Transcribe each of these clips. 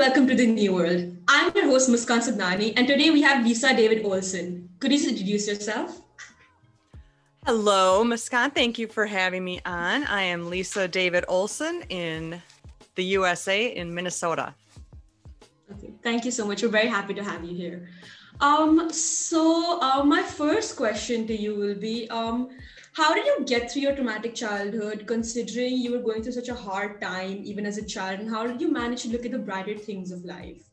welcome to the new world. I'm your host Muskan Sadnani, and today we have Lisa David Olson. Could you introduce yourself? Hello, Muskan. Thank you for having me on. I am Lisa David Olson in the USA in Minnesota. Okay, thank you so much. We're very happy to have you here. My first question to you will be, how did you get through your traumatic childhood, considering you were going through such a hard time even as a child, and how did you manage to look at the brighter things of life?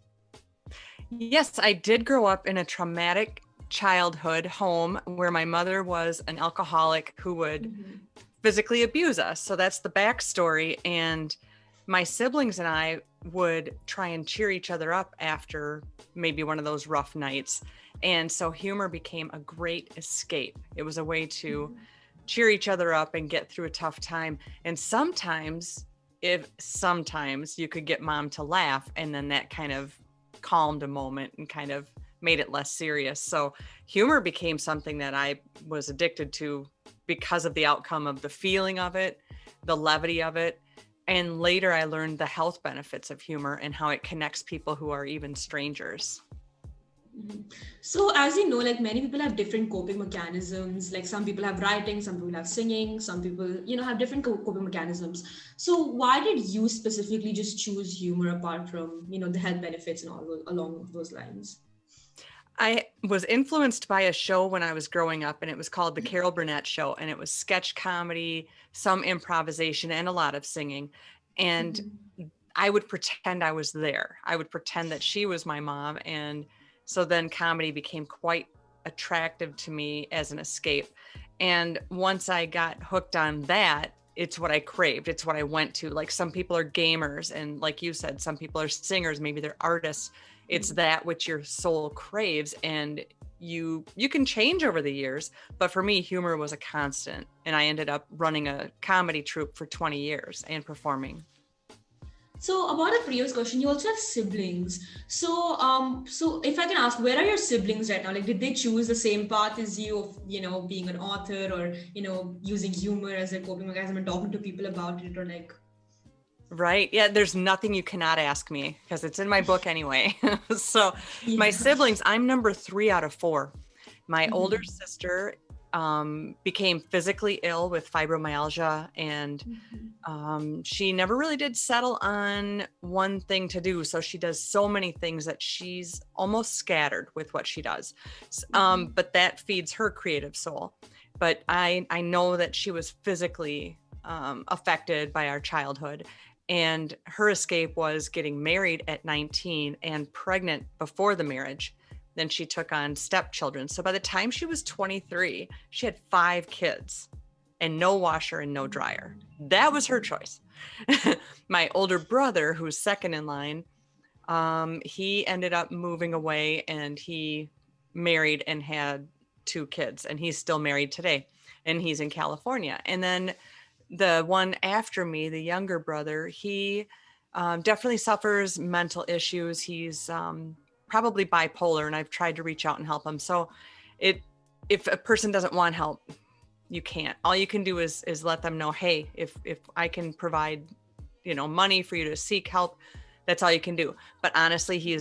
Yes, I did grow up in a traumatic childhood home where my mother was an alcoholic who would physically abuse us. So that's the backstory. And my siblings and I would try and cheer each other up after maybe one of those rough nights. And so humor became a great escape. It was a way to cheer each other up and get through a tough time. And sometimes you could get mom to laugh, and then that kind of calmed a moment and kind of made it less serious. So humor became something that I was addicted to because of the outcome of the feeling of it, the levity of it. And later I learned the health benefits of humor and how it connects people who are even strangers. So as you know, like many people have different coping mechanisms. Like some people have writing, some people have singing, some people, have different coping mechanisms. So why did you specifically just choose humor apart from, the health benefits and all along those lines? I was influenced by a show when I was growing up, and it was called The Carol Burnett Show, and it was sketch comedy, some improvisation, and a lot of singing. And I would pretend I was there. I would pretend that she was my mom. And so then comedy became quite attractive to me as an escape. And once I got hooked on that, it's what I craved. It's what I went to. Like some people are gamers, and like you said, some people are singers, maybe they're artists. It's that which your soul craves, and you can change over the years. But for me, humor was a constant, and I ended up running a comedy troupe for 20 years and performing. So about a previous question, you also have siblings. So if I can ask, where are your siblings right now? Like, did they choose the same path as you of, being an author, or, using humor as a coping mechanism and talking to people about it, or like? Right. Yeah. There's nothing you cannot ask me because it's in my book anyway. So my siblings, I'm number 3 out of 4. My older sister became physically ill with fibromyalgia, and she never really did settle on one thing to do. So she does so many things that she's almost scattered with what she does. But that feeds her creative soul. But I know that she was physically affected by our childhood. And her escape was getting married at 19 and pregnant before the marriage. Then she took on stepchildren. So by the time she was 23, she had 5 kids and no washer and no dryer. That was her choice. My older brother, who's second in line, he ended up moving away, and he married and had 2 kids, and he's still married today, and he's in California. And then the one after me, the younger brother, he definitely suffers mental issues. He's probably bipolar, and I've tried to reach out and help him. So if a person doesn't want help, you can't. All you can do is let them know, hey, if I can provide, money for you to seek help, that's all you can do. But honestly,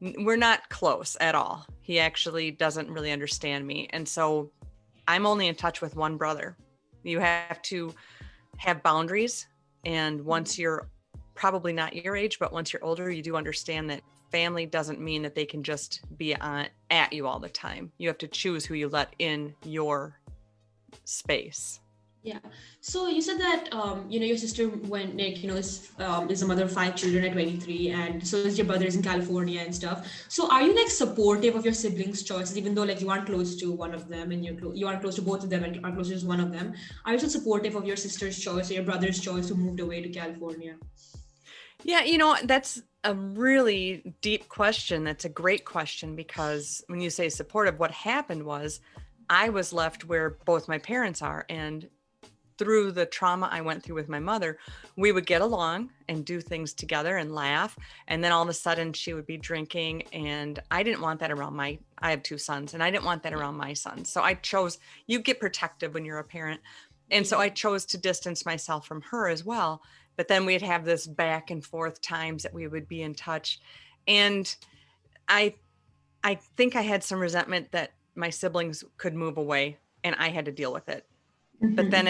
we're not close at all. He actually doesn't really understand me. And so I'm only in touch with one brother. You have to have boundaries. And once you're probably not your age, but once you're older, you do understand that family doesn't mean that they can just be at you all the time. You have to choose who you let in your space. Yeah. So you said that, your sister went, like, is a mother of 5 children at 23, and so is your brother is in California and stuff. So are you like supportive of your siblings' choices, even though like you aren't close to one of them, and you aren't close to both of them and are close to just one of them? Are you still supportive of your sister's choice or your brother's choice who moved away to California? Yeah, that's a really deep question. That's a great question, because when you say supportive, what happened was I was left where both my parents are, and through the trauma I went through with my mother, we would get along and do things together and laugh. And then all of a sudden she would be drinking, and I didn't want that around I have 2 sons, and I didn't want that around my sons. So I chose, you get protective when you're a parent. And so I chose to distance myself from her as well. but then we'd have this back and forth times that we would be in touch. And I think I had some resentment that my siblings could move away and I had to deal with it. But then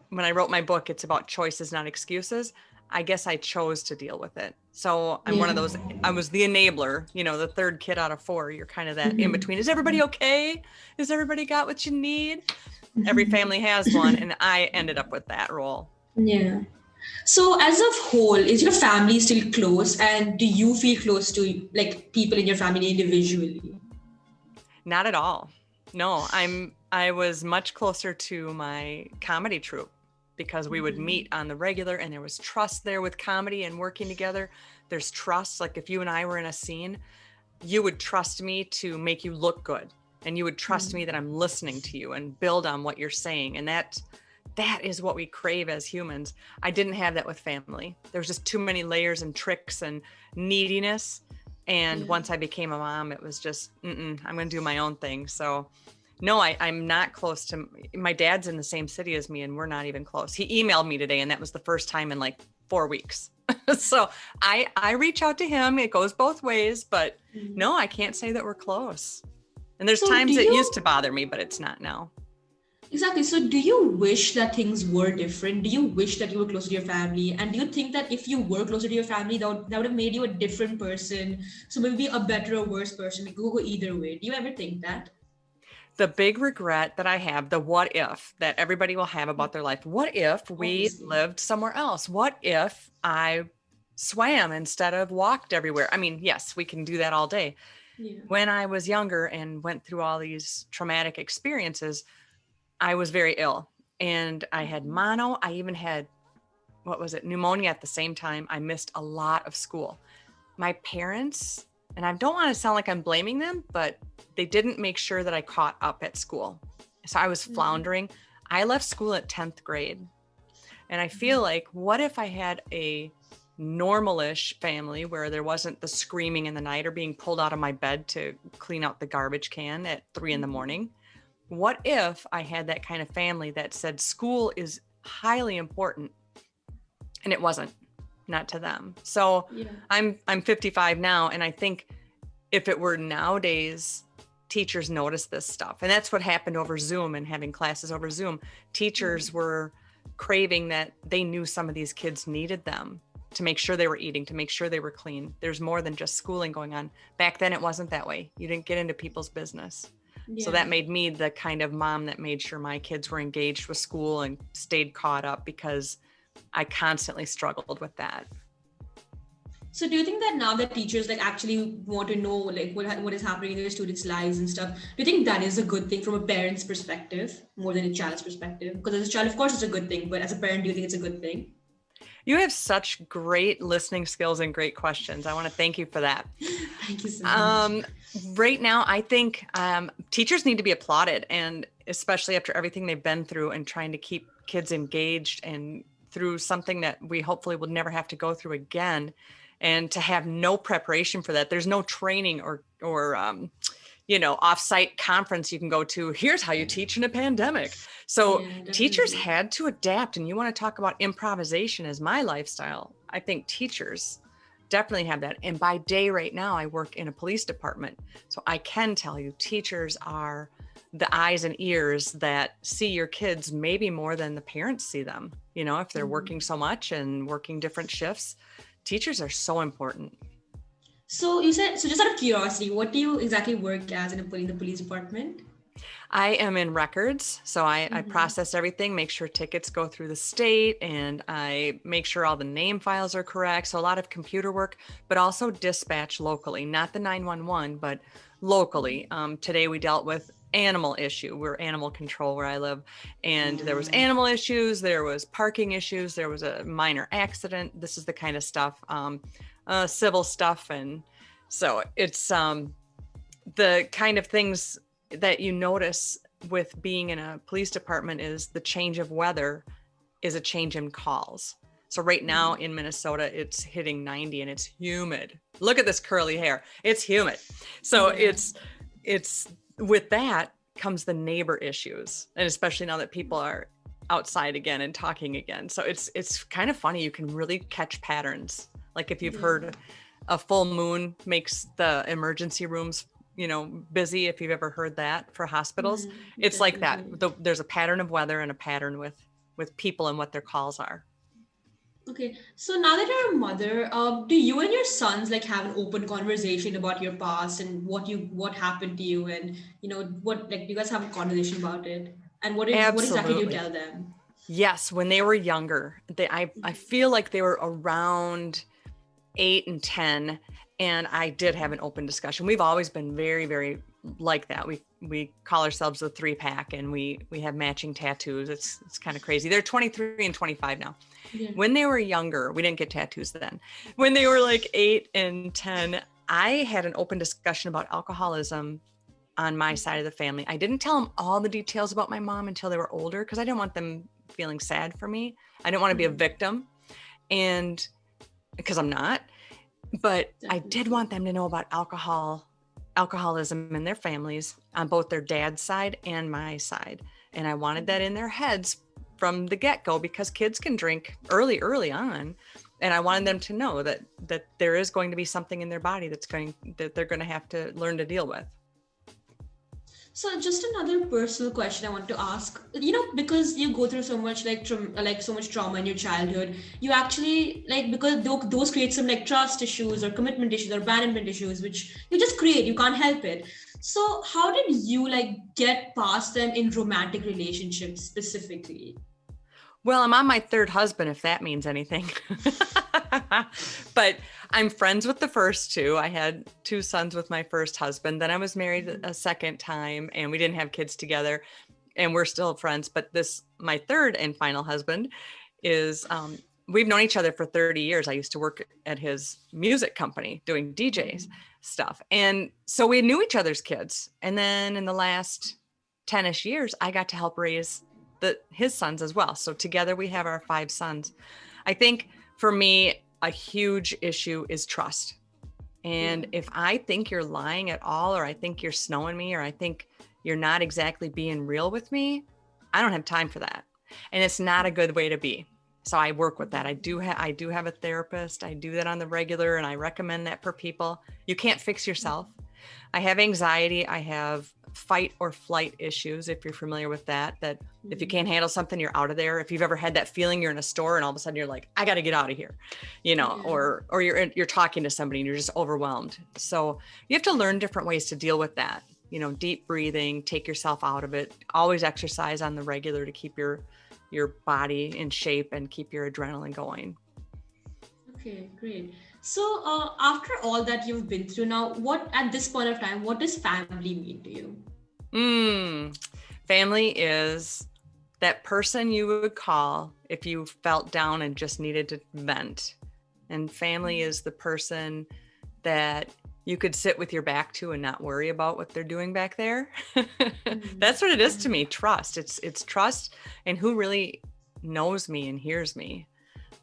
when I wrote my book, it's about choices, not excuses. I guess I chose to deal with it. So I'm one of those, I was the enabler, the third kid out of 4. You're kind of that in between. Is everybody okay? Has everybody got what you need? Every family has one. And I ended up with that role. Yeah. So as a whole, is your family still close? And do you feel close to like people in your family individually? Not at all. No, I was much closer to my comedy troupe because we would meet on the regular and there was trust there with comedy and working together. There's trust. Like if you and I were in a scene, you would trust me to make you look good. And you would trust me that I'm listening to you and build on what you're saying. And that is what we crave as humans. I didn't have that with family. There's just too many layers and tricks and neediness. And once I became a mom, it was just, I'm going to do my own thing. So no, I'm not close to, my dad's in the same city as me and we're not even close. He emailed me today and that was the first time in like 4 weeks. So I reach out to him. It goes both ways, but no, I can't say that we're close. And there's times it used to bother me, but it's not now. Exactly. So do you wish that things were different? Do you wish that you were closer to your family? And do you think that if you were closer to your family, that would have made you a different person? So maybe a better or worse person? It could go either way. Do you ever think that? The big regret that I have, the what if that everybody will have about their life. What if we lived somewhere else? What if I swam instead of walked everywhere? I mean, yes, we can do that all day. Yeah. When I was younger and went through all these traumatic experiences, I was very ill and I had mono. I even had, pneumonia at the same time. I missed a lot of school. My parents, and I don't want to sound like I'm blaming them, but they didn't make sure that I caught up at school. So I was floundering. I left school at 10th grade. And I feel like, what if I had a normalish family where there wasn't the screaming in the night or being pulled out of my bed to clean out the garbage can at 3 a.m? What if I had that kind of family that said school is highly important? And it wasn't, not to them. So I'm 55 now. And I think if it were nowadays, teachers notice this stuff. And that's what happened over Zoom and having classes over Zoom. Teachers were craving that they knew some of these kids needed them to make sure they were eating, to make sure they were clean. There's more than just schooling going on. Back then, it wasn't that way. You didn't get into people's business. So that made me the kind of mom that made sure my kids were engaged with school and stayed caught up because I constantly struggled with that. So do you think that now that teachers like actually want to know like what is happening in their students' lives and stuff, do you think that is a good thing from a parent's perspective more than a child's perspective? Because as a child, of course, it's a good thing, but as a parent, do you think it's a good thing? You have such great listening skills and great questions. I want to thank you for that. Thank you so much. Right now, I think teachers need to be applauded, and especially after everything they've been through and trying to keep kids engaged and through something that we hopefully will never have to go through again, and to have no preparation for that. There's no training or offsite conference you can go to. Here's how you teach in a pandemic. So teachers had to adapt. And you want to talk about improvisation as my lifestyle. I think teachers definitely have that. And by day right now, I work in a police department. So I can tell you teachers are the eyes and ears that see your kids maybe more than the parents see them. If they're working so much and working different shifts, teachers are so important. So you said, so just out of curiosity, what do you exactly work as in the police department? I am in records. So I process everything, make sure tickets go through the state, and I make sure all the name files are correct. So a lot of computer work, but also dispatch locally, not the 911, but locally. Today we dealt with animal issue. We're animal control where I live. And there was animal issues. There was parking issues. There was a minor accident. This is the kind of stuff, civil stuff. And so it's the kind of things that you notice with being in a police department is the change of weather is a change in calls. So right now in Minnesota, it's hitting 90 and it's humid. Look at this curly hair. It's humid. So it's with that comes the neighbor issues. And especially now that people are outside again and talking again. So it's kind of funny. You can really catch patterns. Like if you've Yeah. heard a full moon makes the emergency rooms, busy. If you've ever heard that for hospitals, it's like that. Definitely. There's a pattern of weather and a pattern with people and what their calls are. Okay, so now that you're a mother, do you and your sons like have an open conversation about your past and what happened to you, and what, like, do you guys have a conversation about it, and what exactly do you Absolutely. tell them? Yes, when they were younger, I feel like they were around 8 and 10, and I did have an open discussion. We've always been very, very like that. We call ourselves the 3-pack, and we have matching tattoos. It's kind of crazy. They're 23 and 25 now. Yeah. When they were younger, we didn't get tattoos then. When they were like 8 and 10, I had an open discussion about alcoholism on my side of the family. I didn't tell them all the details about my mom until they were older, because I didn't want them feeling sad for me. I didn't want to be a victim, and because I'm not. But I did want them to know about alcoholism in their families on both their dad's side and my side. And I wanted that in their heads from the get-go, because kids can drink early on. And I wanted them to know that there is going to be something in their body that they're going to have to learn to deal with. So just another personal question I want to ask, because you go through so much so much trauma in your childhood, you actually because those create some like trust issues or commitment issues or abandonment issues, which you just create, you can't help it. So how did you get past them in romantic relationships specifically? Well, I'm on my third husband, if that means anything. But I'm friends with the first two. I had 2 sons with my first husband. Then I was married a second time, and we didn't have kids together, and we're still friends. But my third and final husband is, we've known each other for 30 years. I used to work at his music company doing DJs stuff. And so we knew each other's kids. And then in the last 10-ish years, I got to help raise his sons as well. So together we have our 5 sons. I think for me, a huge issue is trust. And if I think you're lying at all, or I think you're snowing me, or I think you're not exactly being real with me, I don't have time for that. And it's not a good way to be. So I work with that. I do have a therapist. I do that on the regular, and I recommend that for people. You can't fix yourself. I have anxiety. I have fight or flight issues, if you're familiar with that if you can't handle something, you're out of there. If you've ever had that feeling, you're in a store and all of a sudden you're like, I got to get out of here, or you're talking to somebody and you're just overwhelmed. So you have to learn different ways to deal with that. Deep breathing, take yourself out of it, always exercise on the regular to keep your body in shape and keep your adrenaline going. Okay, great. So after all that you've been through now, at this point of time, what does family mean to you? Family is that person you would call if you felt down and just needed to vent. And family is the person that you could sit with your back to and not worry about what they're doing back there. That's what it is to me. Trust. It's trust and who really knows me and hears me.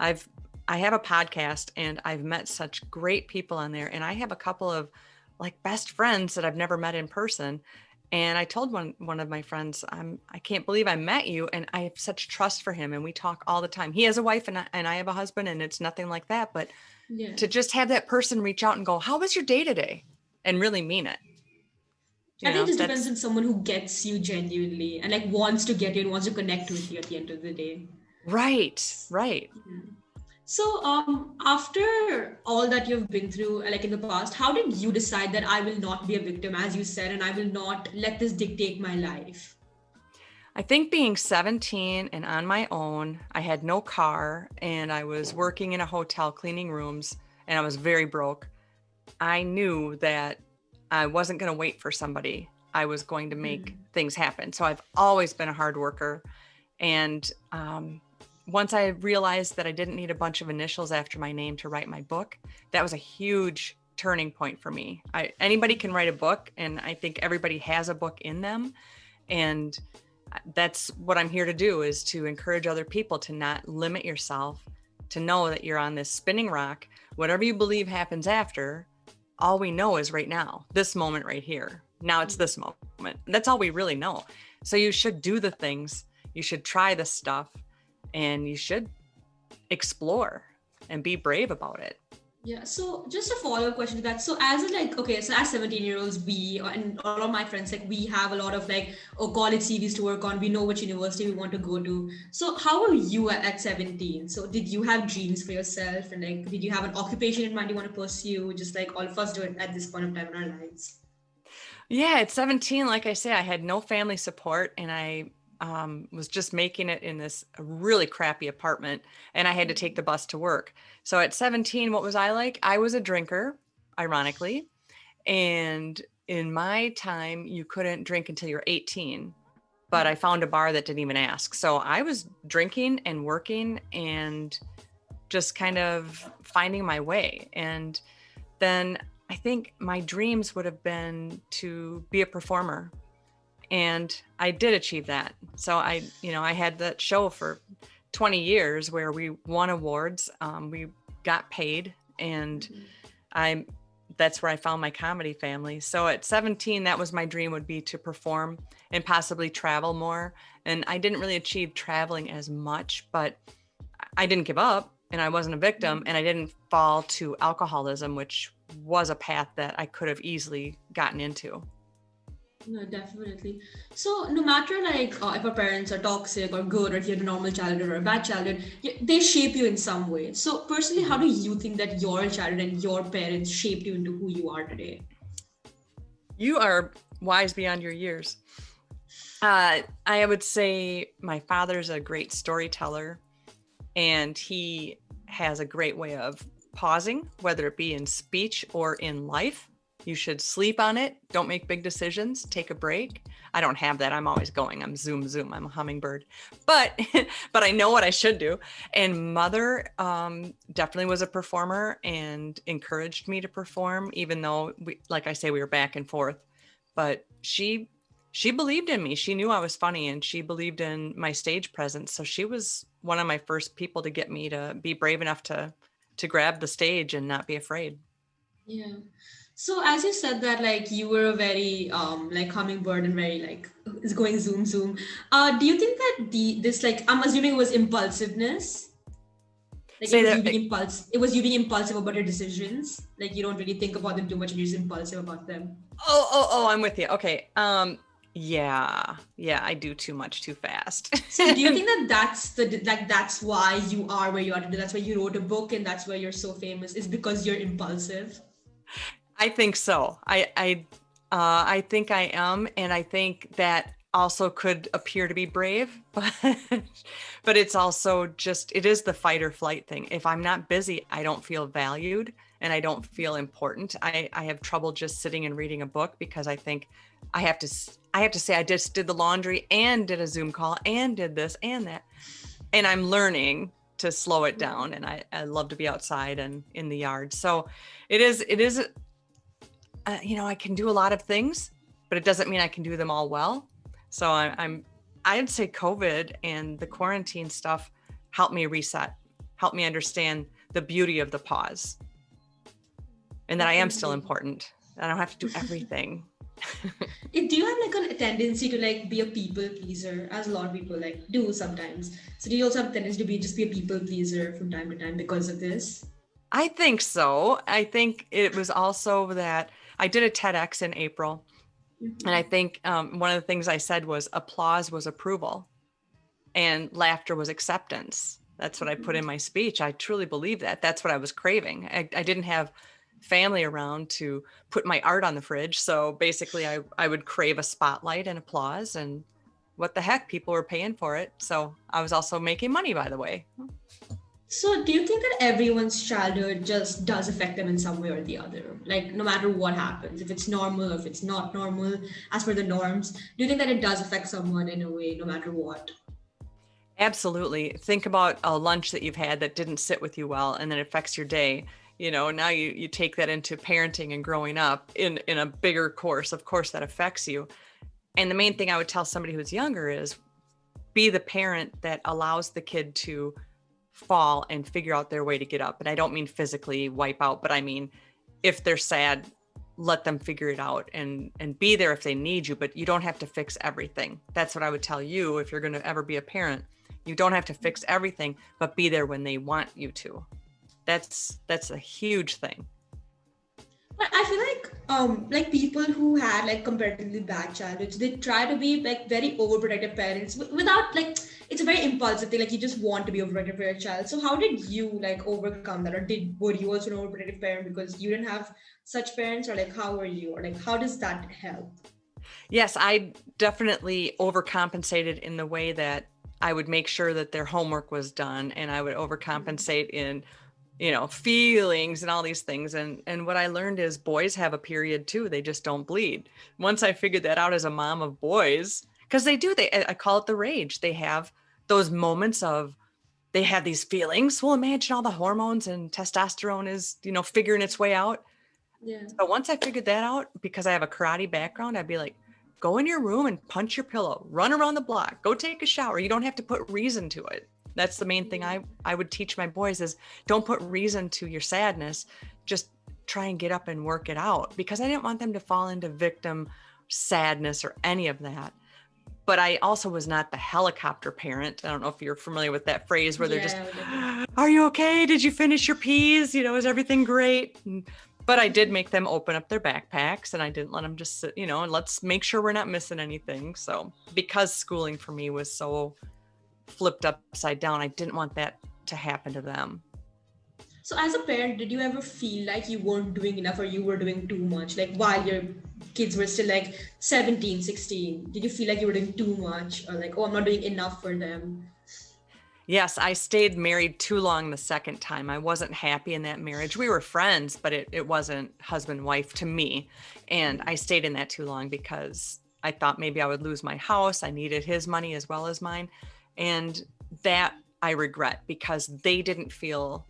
I have a podcast, and I've met such great people on there. And I have a couple of best friends that I've never met in person. And I told one of my friends, I can't believe I met you. And I have such trust for him. And we talk all the time. He has a wife and I have a husband, and it's nothing like that. But to just have that person reach out and go, how was your day today? And really mean it. I think it just depends on someone who gets you genuinely and wants to get you and wants to connect with you at the end of the day. Right. So after all that you've been through, in the past, how did you decide that I will not be a victim, as you said, and I will not let this dictate my life? I think being 17 and on my own, I had no car, and I was working in a hotel cleaning rooms, and I was very broke. I knew that I wasn't going to wait for somebody. I was going to make things happen. So I've always been a hard worker. And once I realized that I didn't need a bunch of initials after my name to write my book, that was a huge turning point for me. Anybody can write a book, and I think everybody has a book in them. And that's what I'm here to do, is to encourage other people to not limit yourself, to know that you're on this spinning rock. Whatever you believe happens after, all we know is right now, this moment right here. Now it's this moment. That's all we really know. So you should do the things you should try this stuff and you should explore and be brave about it. Yeah. So just a follow-up question to that. So as in like, okay, so as 17-year-olds, we and all of my friends, like we have a lot of like college CVs to work on. We know which university we want to go to. So how were you at 17? So did you have dreams for yourself? And like, did you have an occupation in mind you want to pursue? Just like all of us do it at this point of time in our lives. Yeah, at 17, like I say, I had no family support and I was just making it in this really crappy apartment and I had to take the bus to work. So at 17, what was I like? I was a drinker, ironically. And in my time, you couldn't drink until you're 18, but I found a bar that didn't even ask. So I was drinking and working and just kind of finding my way. And then I think my dreams would have been to be a performer. And I did achieve that. So I had that show for 20 years where we won awards. We got paid and that's where I found my comedy family. So at 17, that was my dream, would be to perform and possibly travel more. And I didn't really achieve traveling as much, but I didn't give up and I wasn't a victim and I didn't fall to alcoholism, which was a path that I could have easily gotten into. No, definitely. So no matter like if our parents are toxic or good, or if you had a normal childhood or a bad childhood, they shape you in some way. So personally, how do you think that your childhood and your parents shaped you into who you are today? You are wise beyond your years. I would say my father's a great storyteller and he has a great way of pausing, whether it be in speech or in life. You should sleep on it. Don't make big decisions. Take a break. I don't have that. I'm always going. I'm zoom. I'm a hummingbird, but I know what I should do. And mother definitely was a performer and encouraged me to perform, even though like I say, we were back and forth, but she believed in me. She knew I was funny and she believed in my stage presence. So she was one of my first people to get me to be brave enough to grab the stage and not be afraid. Yeah. So as you said that like you were a very like hummingbird and very like is going zoom. Do you think that this like I'm assuming it was impulsiveness? Like Say it was that. you being it was you being impulsive about your decisions. Like you don't really think about them too much and you're just impulsive about them. Oh, I'm with you. Okay. Yeah, I do too much too fast. So do you think that that's why you are where you are today? That's why you wrote a book and that's why you're so famous, is because you're impulsive? I think so. I think I am, and I think that also could appear to be brave, but it's also just, it is the fight or flight thing. If I'm not busy, I don't feel valued and I don't feel important. I have trouble just sitting and reading a book because I think I have to say I just did the laundry and did a Zoom call and did this and that. And I'm learning to slow it down, and I love to be outside and in the yard. So it is I can do a lot of things, but it doesn't mean I can do them all well. So I'd say COVID and the quarantine stuff helped me reset, helped me understand the beauty of the pause, and that I am still important. I don't have to do everything. Do you have like a tendency to like be a people pleaser, as a lot of people like do sometimes? So do you also have a tendency to just be a people pleaser from time to time because of this? I think so. I think it was also that I did a TEDx in April. And I think one of the things I said was applause was approval and laughter was acceptance. That's what I put in my speech. I truly believe that. That's what I was craving. I didn't have family around to put my art on the fridge. So basically I would crave a spotlight and applause, and what the heck, people were paying for it. So I was also making money, by the way. So do you think that everyone's childhood just does affect them in some way or the other? Like no matter what happens, if it's normal, if it's not normal, as per the norms, do you think that it does affect someone in a way, no matter what? Absolutely. Think about a lunch that you've had that didn't sit with you well, and then it affects your day. Now you take that into parenting and growing up in a bigger course. Of course, that affects you. And the main thing I would tell somebody who's younger is be the parent that allows the kid to fall and figure out their way to get up. And I don't mean physically wipe out, but I mean, if they're sad, let them figure it out and be there if they need you, but you don't have to fix everything. That's what I would tell you if you're going to ever be a parent. You don't have to fix everything, but be there when they want you to. That's a huge thing. But I feel like people who had like comparatively bad childhoods, they try to be like very overprotective parents without like, it's a very impulsive thing. Like you just want to be overprotective for your child. So how did you like overcome that, or were you also an overprotective parent because you didn't have such parents, or like how were you, or like how does that help? Yes, I definitely overcompensated in the way that I would make sure that their homework was done, and I would overcompensate in, feelings and all these things. And what I learned is boys have a period too. They just don't bleed. Once I figured that out as a mom of boys, because I call it the rage. They have those moments of, they have these feelings. Well, imagine all the hormones and testosterone is, figuring its way out. Yeah. So once I figured that out, because I have a karate background, I'd be like, go in your room and punch your pillow, run around the block, go take a shower. You don't have to put reason to it. That's the main thing I would teach my boys is don't put reason to your sadness. Just try and get up and work it out, because I didn't want them to fall into victim sadness or any of that. But I also was not the helicopter parent. I don't know if you're familiar with that phrase where they're just, are you okay? Did you finish your peas? Is everything great? But I did make them open up their backpacks, and I didn't let them just sit, and let's make sure we're not missing anything. So because schooling for me was so flipped upside down, I didn't want that to happen to them. So as a parent, did you ever feel like you weren't doing enough, or you were doing too much? Like while your kids were still like 17, 16, did you feel like you were doing too much, or like, oh, I'm not doing enough for them? Yes, I stayed married too long the second time. I wasn't happy in that marriage. We were friends, but it wasn't husband, wife to me. And I stayed in that too long because I thought maybe I would lose my house. I needed his money as well as mine. And that I regret, because they didn't feel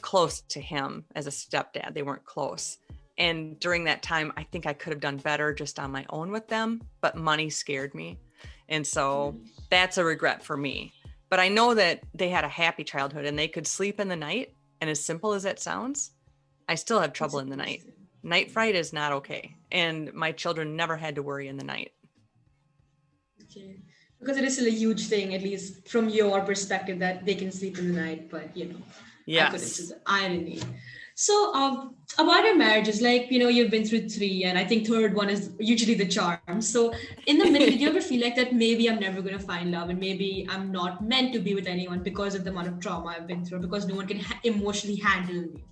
close to him as a stepdad. They weren't close. And during that time, I think I could have done better just on my own with them, but money scared me. And so that's a regret for me. But I know that they had a happy childhood and they could sleep in the night. And as simple as that sounds, I still have trouble in the night. Night fright is not okay. And my children never had to worry in the night. Okay. Because it is still a huge thing, at least from your perspective, that they can sleep in the night, but yes. I couldn't. It's the irony. So about your marriages, like, you've been through 3, and I think third one is usually the charm. So in the middle, did you ever feel like that maybe I'm never going to find love, and maybe I'm not meant to be with anyone because of the amount of trauma I've been through, because no one can emotionally handle me?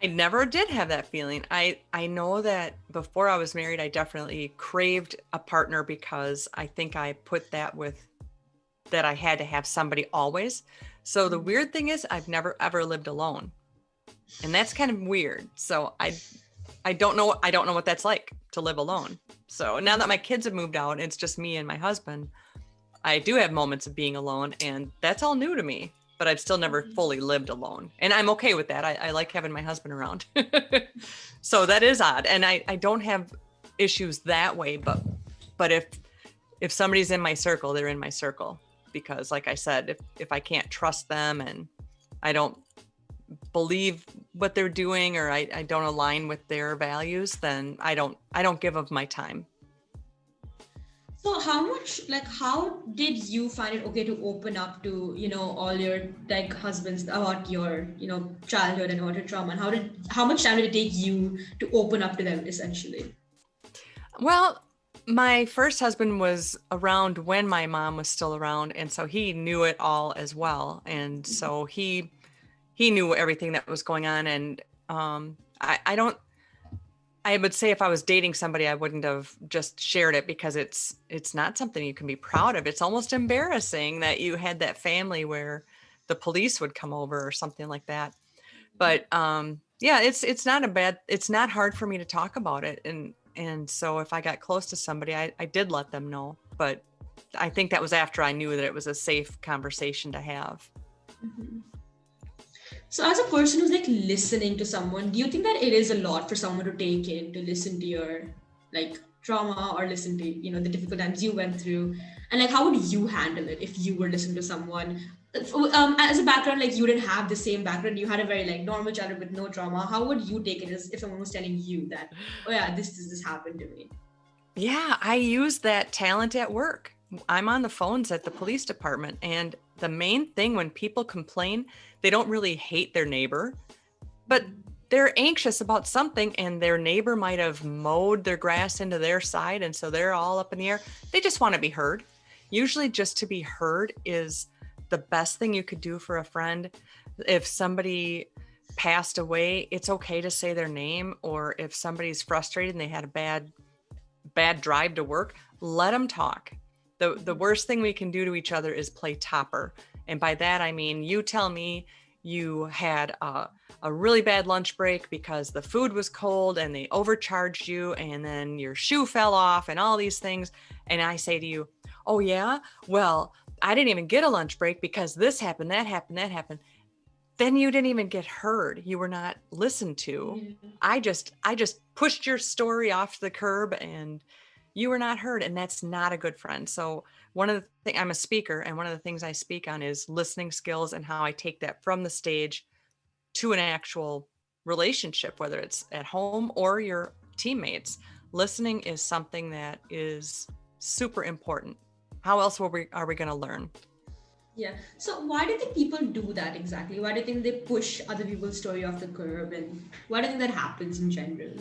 I never did have that feeling. I know that before I was married, I definitely craved a partner, because I think I put that with that I had to have somebody always. So the weird thing is I've never ever lived alone. And that's kind of weird. So I don't know what that's like to live alone. So now that my kids have moved out, it's just me and my husband. I do have moments of being alone, and that's all new to me. But I've still never fully lived alone. And I'm okay with that. I like having my husband around. So that is odd. And I don't have issues that way, but if somebody's in my circle, they're in my circle. Because like I said, if I can't trust them and I don't believe what they're doing, or I don't align with their values, then I don't give of my time. So how did you find it okay to open up to, all your like husbands about your, childhood and about your trauma? And how much time did it take you to open up to them essentially? Well, my first husband was around when my mom was still around. And so he knew it all as well. And so he knew everything that was going on. And I would say if I was dating somebody, I wouldn't have just shared it, because it's not something you can be proud of. It's almost embarrassing that you had that family where the police would come over or something like that. But it's not hard for me to talk about it. And so if I got close to somebody, I did let them know. But I think that was after I knew that it was a safe conversation to have. Mm-hmm. So as a person who's like listening to someone, do you think that it is a lot for someone to take in, to listen to your like trauma, or listen to, the difficult times you went through? And like, how would you handle it if you were listening to someone? As a background, like you didn't have the same background, you had a very like normal childhood with no trauma. How would you take it as if someone was telling you that, oh yeah, this happened to me? Yeah, I use that talent at work. I'm on the phones at the police department. And the main thing when people complain, they don't really hate their neighbor, but they're anxious about something, and their neighbor might have mowed their grass into their side. And so they're all up in the air. They just want to be heard. Usually, just to be heard is the best thing you could do for a friend. If somebody passed away, it's okay to say their name. Or if somebody's frustrated and they had a bad drive to work, let them talk. The worst thing we can do to each other is play topper. And by that, I mean, you tell me you had a really bad lunch break because the food was cold and they overcharged you, and then your shoe fell off and all these things. And I say to you, oh yeah, well, I didn't even get a lunch break because this happened, that happened, that happened. Then you didn't even get heard. You were not listened to. Yeah. I just pushed your story off the curb and you were not heard. And that's not a good friend. So one of the things, I'm a speaker, and one of the things I speak on is listening skills and how I take that from the stage to an actual relationship, whether it's at home or your teammates. Listening is something that is super important. How else are we going to learn? Yeah. So why do you think people do that exactly? Why do you think they push other people's story off the curb, and why do you think that happens in general?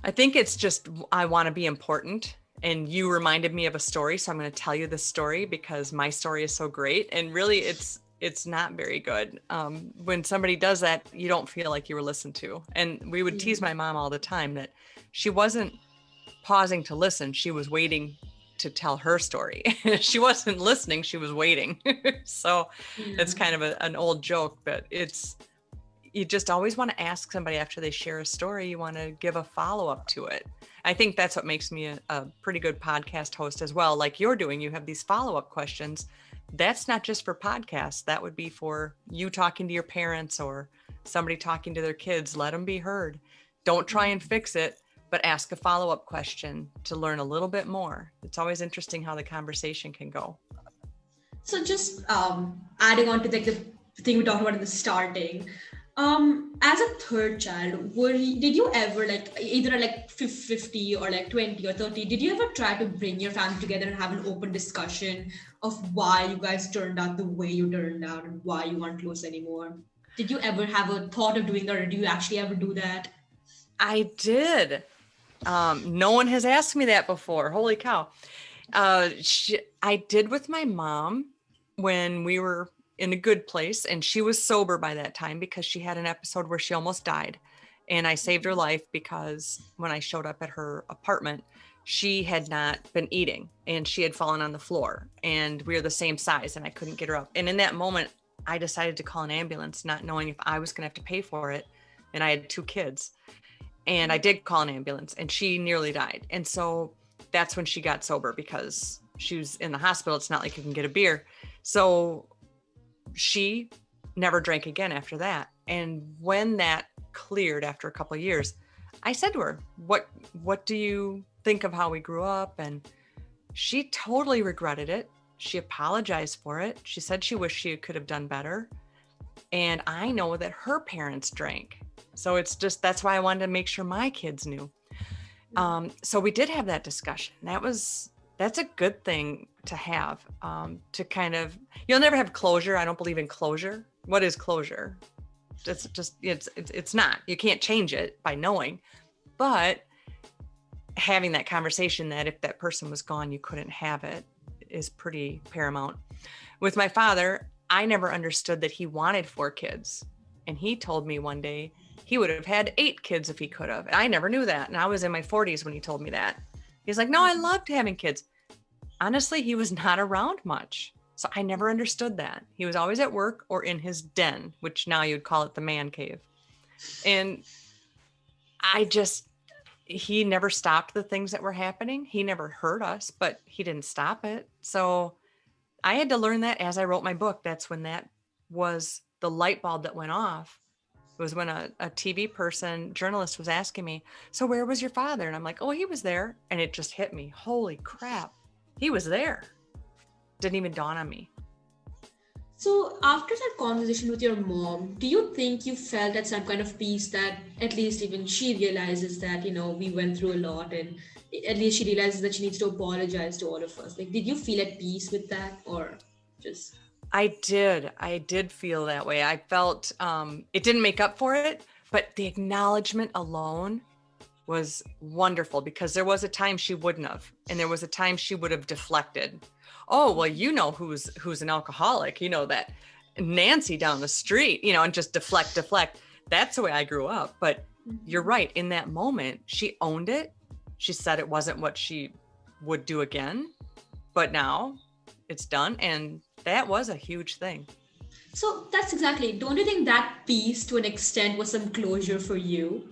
I think it's just, I want to be important. And you reminded me of a story. So I'm going to tell you this story because my story is so great. And really it's not very good. When somebody does that, you don't feel like you were listened to. And we would tease my mom all the time that she wasn't pausing to listen. She was waiting to tell her story. She wasn't listening. She was waiting. So it's kind of an old joke, but you just always want to ask somebody after they share a story. You want to give a follow-up to it. I think that's what makes me a pretty good podcast host as well. Like you're doing, you have these follow-up questions. That's not just for podcasts. That would be for you talking to your parents or somebody talking to their kids. Let them be heard. Don't try and fix it, but ask a follow-up question to learn a little bit more. It's always interesting how the conversation can go. So just adding on to like the thing we talked about in the starting, as a third child, did you ever like either like 50 or like 20 or 30, did you ever try to bring your family together and have an open discussion of why you guys turned out the way you turned out and why you aren't close anymore? Did you ever have a thought of doing that, or do you actually ever do that? I did. No one has asked me that before. Holy cow. I did with my mom when we were in a good place, and she was sober by that time because she had an episode where she almost died. And I saved her life because when I showed up at her apartment, she had not been eating and she had fallen on the floor, and we were the same size and I couldn't get her up. And in that moment, I decided to call an ambulance, not knowing if I was going to have to pay for it. And I had 2 kids. And I did call an ambulance and she nearly died. And so that's when she got sober because she was in the hospital. It's not like you can get a beer. So she never drank again after that. And when that cleared after a couple of years, I said to her, what do you think of how we grew up? And she totally regretted it. She apologized for it. She said she wished she could have done better. And I know that her parents drank. So it's just, that's why I wanted to make sure my kids knew. So we did have that discussion. That's a good thing to have, to kind of, you'll never have closure. I don't believe in closure. What is closure? It's not, you can't change it by knowing, but having that conversation that if that person was gone, you couldn't have it is pretty paramount. With my father, I never understood that he wanted 4 kids. And he told me one day he would have had 8 kids if he could have. And I never knew that. And I was in my 40s when he told me that. He's like, no, I loved having kids. Honestly, he was not around much. So I never understood that. He was always at work or in his den, which now you'd call it the man cave. And he never stopped the things that were happening. He never hurt us, but he didn't stop it. So I had to learn that as I wrote my book. That's when that was the light bulb that went off. It was when a TV journalist was asking me, so where was your father? And I'm like, oh, he was there. And it just hit me. Holy crap. He was there. didn't even dawn on me. So after that conversation with your mom, do you think you felt at some kind of peace that at least even she realizes that, we went through a lot, and at least she realizes that she needs to apologize to all of us? Like, did you feel at peace with that, or just... I did feel that way. I felt it didn't make up for it, but the acknowledgement alone was wonderful, because there was a time she wouldn't have, and there was a time she would have deflected. Oh, well, who's an alcoholic, that Nancy down the street, and just deflect. That's the way I grew up. But you're right. In that moment, she owned it. She said it wasn't what she would do again, but now it's done. And that was a huge thing. So that's exactly, don't you think that piece to an extent was some closure for you?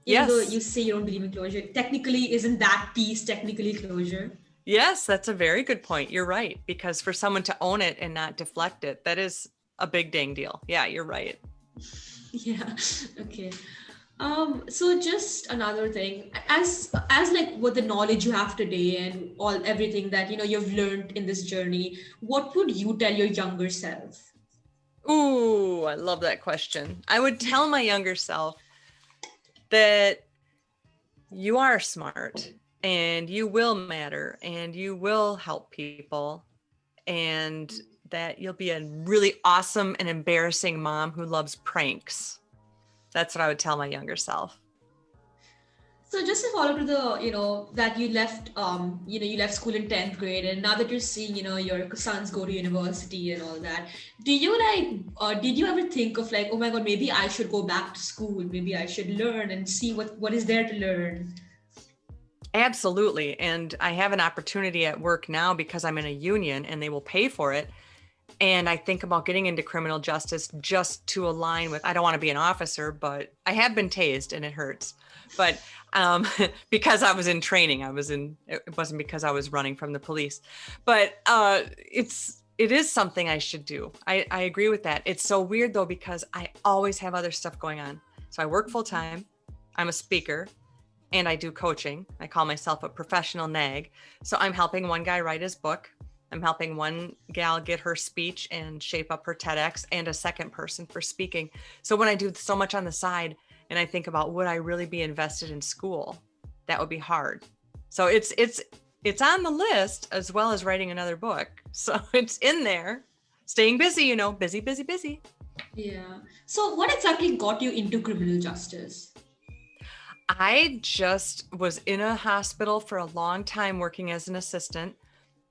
Even though Yes. you say you don't believe in closure, technically, isn't that piece technically closure? Yes, that's a very good point. You're right. Because for someone to own it and not deflect it, that is a big dang deal. Yeah, you're right. Yeah. Okay. So just another thing, as like with the knowledge you have today and everything that you've learned in this journey, what would you tell your younger self? Ooh, I love that question. I would tell my younger self that you are smart and you will matter and you will help people, and that you'll be a really awesome and embarrassing mom who loves pranks. That's what I would tell my younger self. So just to follow to the, that you left, you left school in 10th grade, and now that you're seeing, your sons go to university and all that, do you did you ever think of like, oh my God, maybe I should go back to school. Maybe I should learn and see what is there to learn. Absolutely. And I have an opportunity at work now because I'm in a union and they will pay for it. And I think about getting into criminal justice just to align with, I don't want to be an officer, but I have been tased and it hurts. But because I was in training, it wasn't because I was running from the police. But it is something I should do. I agree with that. It's so weird though, because I always have other stuff going on. So I work full time. I'm a speaker and I do coaching. I call myself a professional nag. So I'm helping one guy write his book. I'm helping one gal get her speech and shape up her TEDx, and a second person for speaking. So when I do so much on the side and I think about, would I really be invested in school? That would be hard. So it's on the list, as well as writing another book. So it's in there, staying busy, busy. Yeah. So what exactly got you into criminal justice? I just was in a hospital for a long time working as an assistant.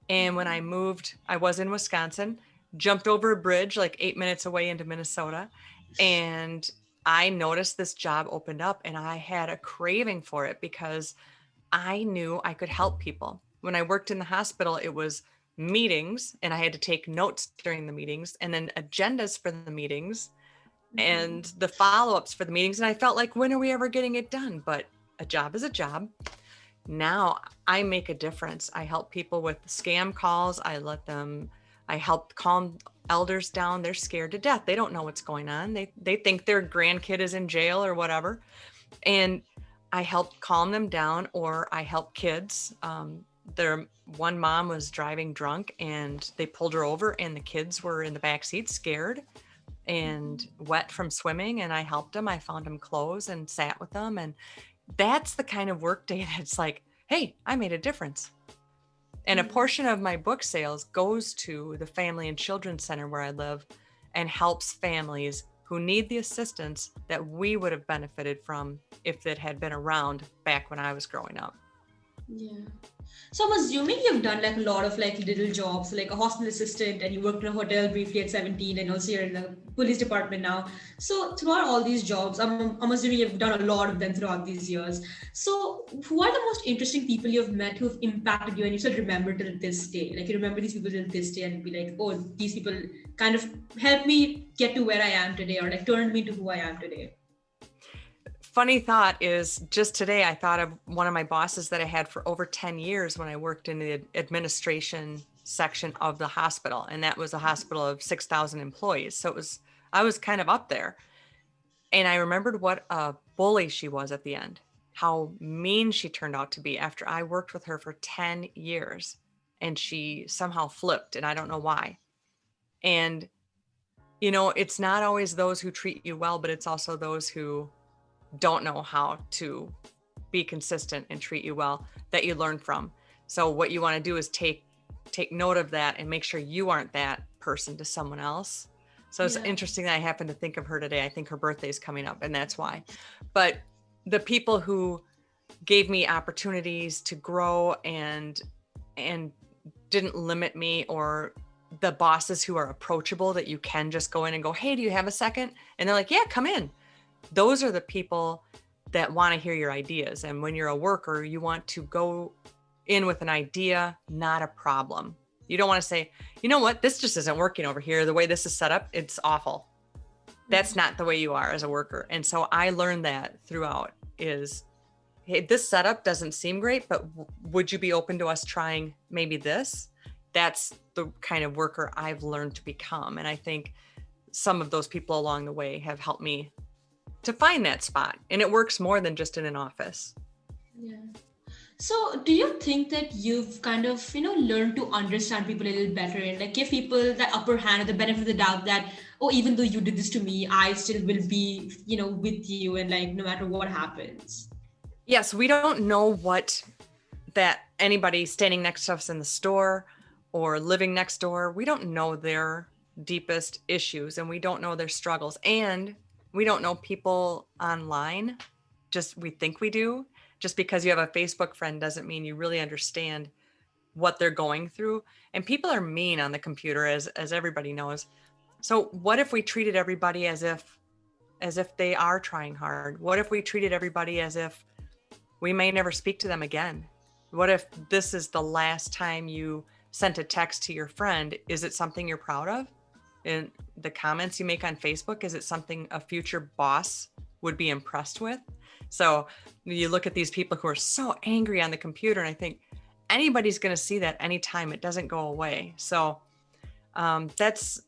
And when I moved, I was in Wisconsin, jumped over a bridge like 8 minutes away into Minnesota. And I noticed this job opened up and I had a craving for it because I knew I could help people. When I worked in the hospital, it was meetings and I had to take notes during the meetings, and then agendas for the meetings and the follow-ups for the meetings. And I felt like, when are we ever getting it done? But a job is a job. Now I make a difference. I help people with scam calls. I help calm elders down. They're scared to death. They don't know what's going on. They think their grandkid is in jail or whatever. And I help calm them down, or I help kids. One mom was driving drunk and they pulled her over and the kids were in the back seat scared and wet from swimming. And I helped them. I found them clothes and sat with them. And that's the kind of work day that's like, hey, I made a difference. And a portion of my book sales goes to the Family and Children's Center where I live and helps families who need the assistance that we would have benefited from if it had been around back when I was growing up. Yeah. So I'm assuming you've done like a lot of like little jobs, like a hospital assistant, and you worked in a hotel briefly at 17, and also you're in the police department now. So throughout all these jobs, I'm assuming you've done a lot of them throughout these years. So who are the most interesting people you've met who've impacted you and you still remember till this day? Like you remember these people till this day and be like, oh, these people kind of helped me get to where I am today, or like turned me to who I am today. Funny thought is, just today I thought of one of my bosses that I had for over 10 years when I worked in the administration section of the hospital. And that was a hospital of 6,000 employees. So I was kind of up there. And I remembered what a bully she was at the end, how mean she turned out to be after I worked with her for 10 years. and she somehow flipped, and I don't know why. And, you know, it's not always those who treat you well, but it's also those who don't know how to be consistent and treat you well that you learn from. So what you want to do is take note of that and make sure you aren't that person to someone else. So it's interesting that I happen to think of her today. I think her birthday is coming up, and that's why. But the people who gave me opportunities to grow and didn't limit me, or the bosses who are approachable that you can just go in and go, hey, do you have a second? And they're like, yeah, come in. Those are the people that want to hear your ideas. And when you're a worker, you want to go in with an idea, not a problem. You don't want to say, you know what, this just isn't working over here. The way this is set up, it's awful. That's not the way you are as a worker. And so I learned that throughout is, hey, this setup doesn't seem great, but would you be open to us trying maybe this? That's the kind of worker I've learned to become. And I think some of those people along the way have helped me to find that spot. And it works more than just in an office. Yeah. So do you think that you've kind of, learned to understand people a little better and like give people that upper hand or the benefit of the doubt that, oh, even though you did this to me, I still will be, with you and like, no matter what happens? Yes, we don't know what that anybody standing next to us in the store or living next door, we don't know their deepest issues and we don't know their struggles. And we don't know people online. Just we think we do. Just because you have a Facebook friend doesn't mean you really understand what they're going through. And people are mean on the computer, as everybody knows. So what if we treated everybody as if they are trying hard? What if we treated everybody as if we may never speak to them again? What if this is the last time you sent a text to your friend? Is it something you're proud of? In the comments you make on Facebook, is it something a future boss would be impressed with? So you look at these people who are so angry on the computer, and I think anybody's going to see that anytime. It doesn't go away. So that's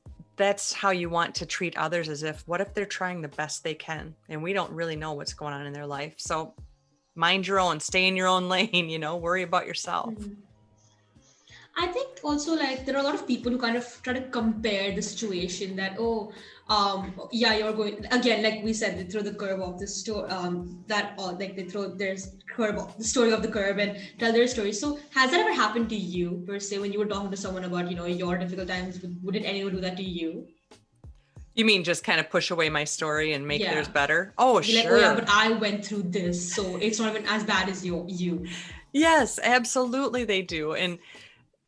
how you want to treat others, as if, what if they're trying the best they can? And we don't really know what's going on in their life. So mind your own, stay in your own lane, worry about yourself. Mm-hmm. I think also like there are a lot of people who kind of try to compare the situation that, you're going again, like we said, they throw the curve off the story, they throw there's curve off the story of the curve and tell their story. So has that ever happened to you per se when you were talking to someone about, your difficult times? Would anyone do that to you? You mean just kind of push away my story and make theirs better? Oh, be sure. Like, oh yeah, but I went through this, so it's not even as bad as you. Yes, absolutely they do.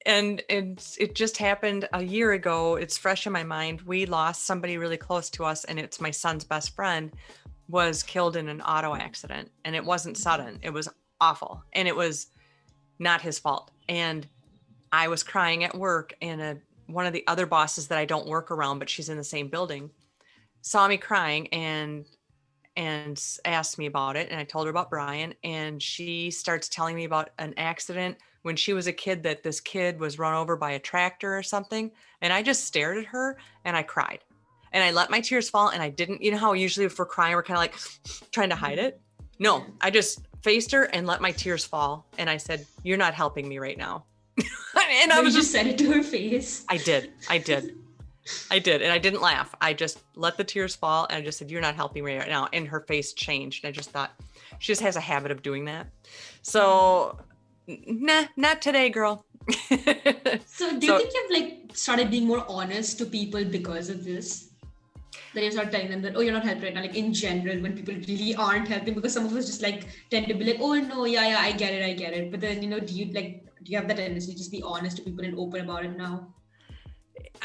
And it just happened a year ago. It's fresh in my mind. We lost somebody really close to us, and it's my son's best friend was killed in an auto accident. And it wasn't sudden. It was awful. And it was not his fault. And I was crying at work, and one of the other bosses that I don't work around, but she's in the same building, saw me crying and asked me about it. And I told her about Brian, and she starts telling me about an accident when she was a kid, that this kid was run over by a tractor or something. And I just stared at her and I cried, and I let my tears fall. And I didn't, how usually if we're crying, we're kind of like trying to hide it. No, I just faced her and let my tears fall. And I said, you're not helping me right now. And I was just said it to her face. I did. And I didn't laugh. I just let the tears fall. And I just said, you're not helping me right now. And her face changed. And I just thought, she just has a habit of doing that. So nah, not today, girl. So do you think you've started being more honest to people because of this? That you start telling them that, oh, you're not helping right now, like in general, when people really aren't helping, because some of us just tend to be like, oh no, yeah, I get it. But then, do you have that tendency to just be honest to people and open about it now?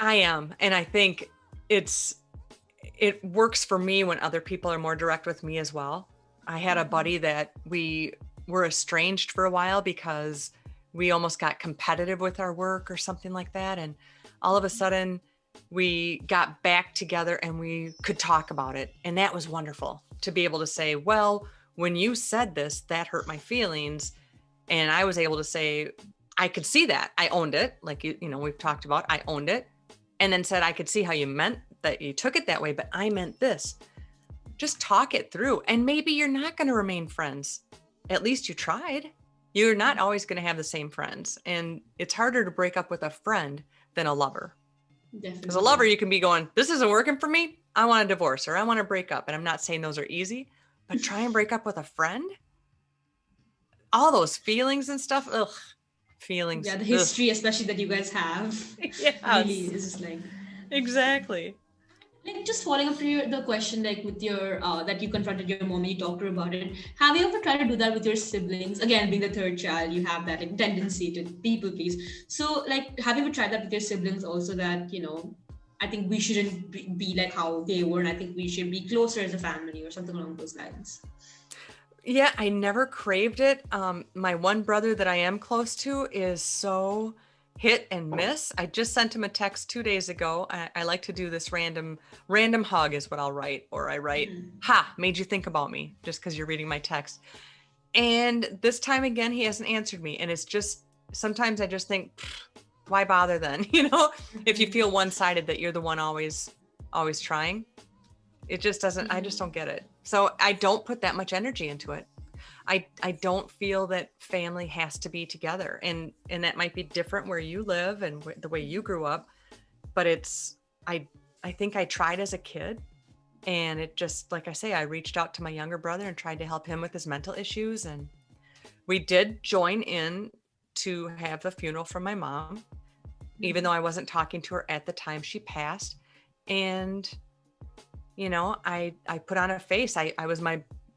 I am. And I think it works for me when other people are more direct with me as well. I had a buddy that we were estranged for a while because we almost got competitive with our work or something like that. And all of a sudden we got back together and we could talk about it. And that was wonderful to be able to say, well, when you said this, that hurt my feelings. And I was able to say, I could see that. I owned it. Like, we've talked about, I owned it. And then said, I could see how you meant that you took it that way, but I meant this. Just talk it through. And maybe you're not going to remain friends. At least you tried. You're not always going to have the same friends. And it's harder to break up with a friend than a lover. Because a lover, Definitely. you can be going, this isn't working for me. I want a divorce or I want to break up. And I'm not saying those are easy, but try and break up with a friend. All those feelings and stuff. Ugh. Feelings. Yeah, the Ugh. history, especially that you guys have, really Yes. is just like. Exactly. Like just following up to the question, like with your that you confronted your mom and you talked to her about it. Have you ever tried to do that with your siblings? Again, being the third child, you have that like, tendency to people please. So, like, have you ever tried that with your siblings also? That I think we shouldn't be like how they were, and I think we should be closer as a family or something along those lines. Yeah, I never craved it. My one brother that I am close to is so hit and miss. I just sent him a text 2 days ago. I like to do this random hug is what I'll write, or I write, "Ha, made you think about me," just because you're reading my text. And this time again, he hasn't answered me, and it's just sometimes I just think, why bother then? If you feel one-sided that you're the one always trying. It just doesn't, I just don't get it. So I don't put that much energy into it. I don't feel that family has to be together. And that might be different where you live and the way you grew up. But I think I tried as a kid, and it just, like I say, I reached out to my younger brother and tried to help him with his mental issues. And we did join in to have the funeral for my mom, even though I wasn't talking to her at the time she passed. And I put on a face. I was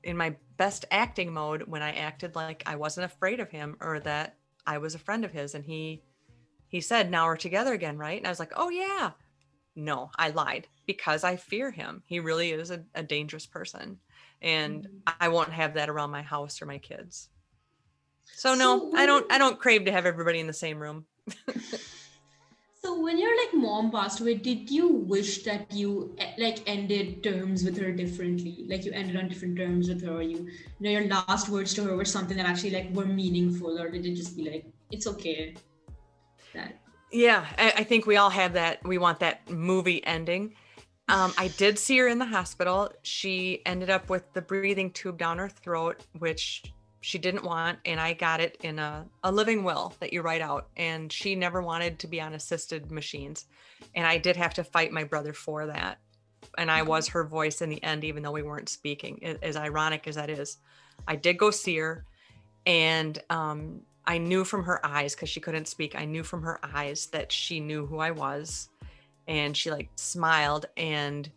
in my best acting mode when I acted like I wasn't afraid of him or that I was a friend of his. And he said, "Now we're together again, right?" And I was like, "Oh yeah." No, I lied because I fear him. He really is a dangerous person. And I won't have that around my house or my kids. So no, So I when don't crave to have everybody in the same room. So when your like mom passed away, did you wish that you like ended terms with her differently? Like you ended on different terms with her, or your last words to her were something that actually like were meaningful, or did it just be like it's okay that? Yeah, I think we all have that. We want that movie ending. I did see her in the hospital. She ended up with the breathing tube down her throat, which she didn't want. And I got it in a living will that you write out. And she never wanted to be on assisted machines. And I did have to fight my brother for that. And I was her voice in the end, even though we weren't speaking, as ironic as that is. I did go see her. And I knew from her eyes, because she couldn't speak, I knew from her eyes that she knew who I was. And she like smiled and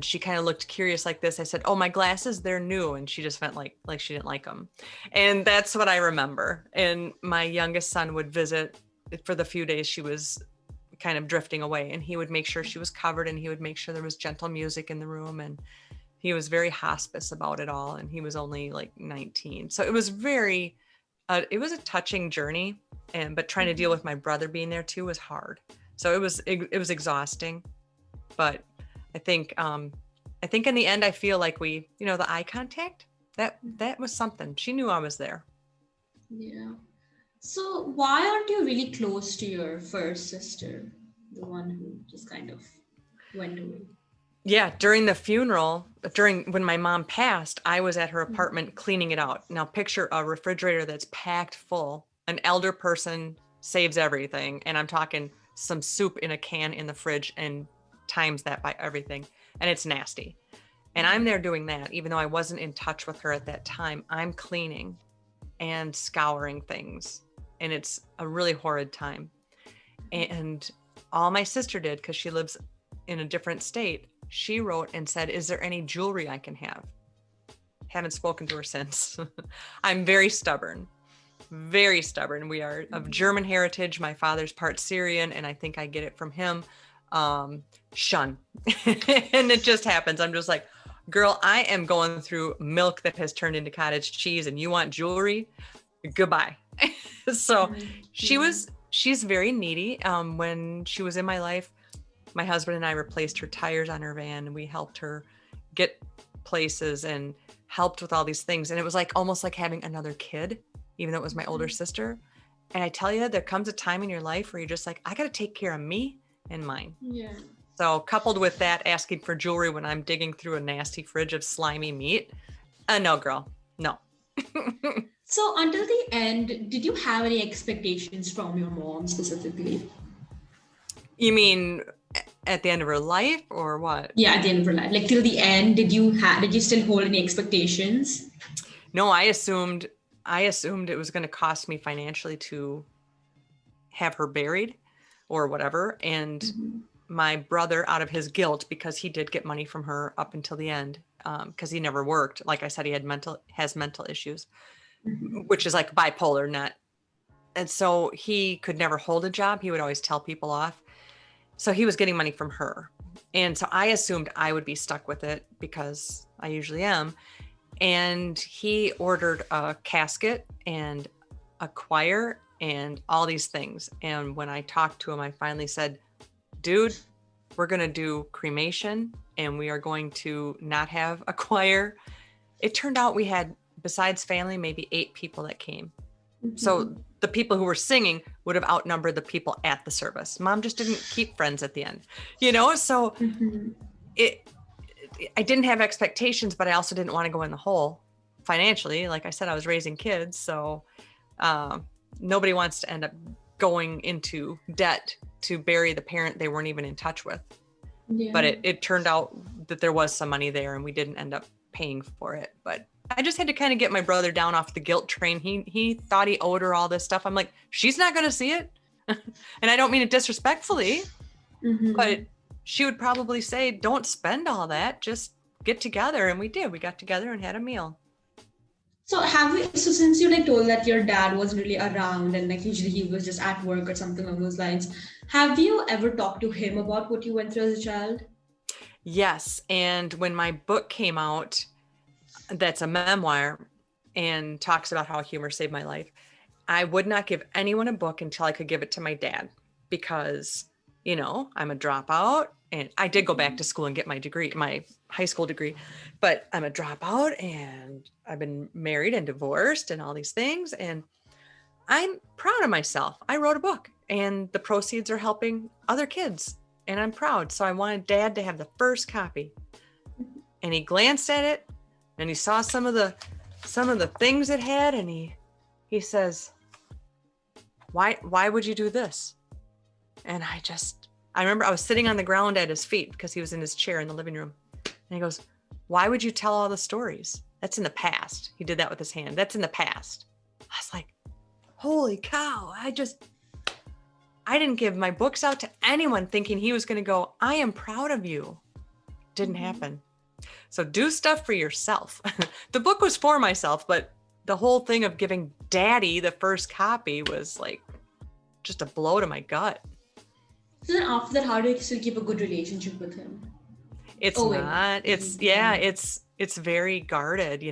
she kind of looked curious like this. I said, "Oh, my glasses, they're new." And she just went like she didn't like them. And that's what I remember. And my youngest son would visit for the few days she was kind of drifting away, and he would make sure she was covered, and he would make sure there was gentle music in the room. And he was very hospice about it all. And he was only like 19. So it was it was a touching journey. But trying to deal with my brother being there too was hard. So it was exhausting, but I think in the end, I feel like we, the eye contact, that was something. She knew I was there. Yeah. So why aren't you really close to your first sister, the one who just kind of went away? Yeah, during the funeral, when my mom passed, I was at her apartment cleaning it out. Now picture a refrigerator that's packed full. An elder person saves everything, and I'm talking some soup in a can in the fridge and times that by everything, and it's nasty. And I'm there doing that, even though I wasn't in touch with her at that time. I'm cleaning and scouring things, and it's a really horrid time. And all my sister did, because she lives in a different state, she wrote and said, "Is there any jewelry I can have?" Haven't spoken to her since. I'm very stubborn. Very stubborn. We are of German heritage. My father's part Syrian, and I think I get it from him. Shun. And it just happens. I'm just like, "Girl, I am going through milk that has turned into cottage cheese, and you want jewelry? Goodbye." So she's very needy. When she was in my life, my husband and I replaced her tires on her van, and we helped her get places and helped with all these things. And it was like almost like having another kid, even though it was my older sister. And I tell you, there comes a time in your life where you're just like, I got to take care of me and mine. Yeah. So coupled with that, asking for jewelry when I'm digging through a nasty fridge of slimy meat. No, girl, no. So until the end, did you have any expectations from your mom specifically? You mean at the end of her life or what? Yeah, at the end of her life, like till the end, did you still hold any expectations? No, I assumed it was going to cost me financially to have her buried or whatever. And my brother, out of his guilt, because he did get money from her up until the end, because he never worked. Like I said, he has mental issues, which is like bipolar, not. And so he could never hold a job. He would always tell people off. So he was getting money from her. And so I assumed I would be stuck with it because I usually am. And he ordered a casket and a choir and all these things. And when I talked to him, I finally said, dude, we're going to do cremation and we are going to not have a choir. It turned out we had, besides family, maybe 8 people that came. So the people who were singing would have outnumbered the people at the service. Mom just didn't keep friends at the end, so I didn't have expectations, but I also didn't want to go in the hole financially. Like I said, I was raising kids. So nobody wants to end up going into debt to bury the parent they weren't even in touch with. Yeah. But it turned out that there was some money there and we didn't end up paying for it. But I just had to kind of get my brother down off the guilt train. He thought he owed her all this stuff. I'm like, she's not going to see it. And I don't mean it disrespectfully, but she would probably say, don't spend all that, just get together. And we did. We got together and had a meal. So since you like told that your dad wasn't really around and like usually he was just at work or something along those lines, have you ever talked to him about what you went through as a child? Yes. And when my book came out, that's a memoir and talks about how humor saved my life, I would not give anyone a book until I could give it to my dad because, I'm a dropout and I did go back to school and get my degree, my high school degree, but I'm a dropout and I've been married and divorced and all these things. And I'm proud of myself. I wrote a book and the proceeds are helping other kids and I'm proud. So I wanted Dad to have the first copy. And he glanced at it and he saw some of the things it had and he says, why would you do this? And I remember I was sitting on the ground at his feet because he was in his chair in the living room. And he goes, why would you tell all the stories? That's in the past. He did that with his hand. That's in the past. I was like, holy cow. I didn't give my books out to anyone thinking he was going to go, I am proud of you. Didn't happen. So do stuff for yourself. The book was for myself, but the whole thing of giving Daddy the first copy was like just a blow to my gut. So then after that, how do you still keep a good relationship with him? It's very guarded.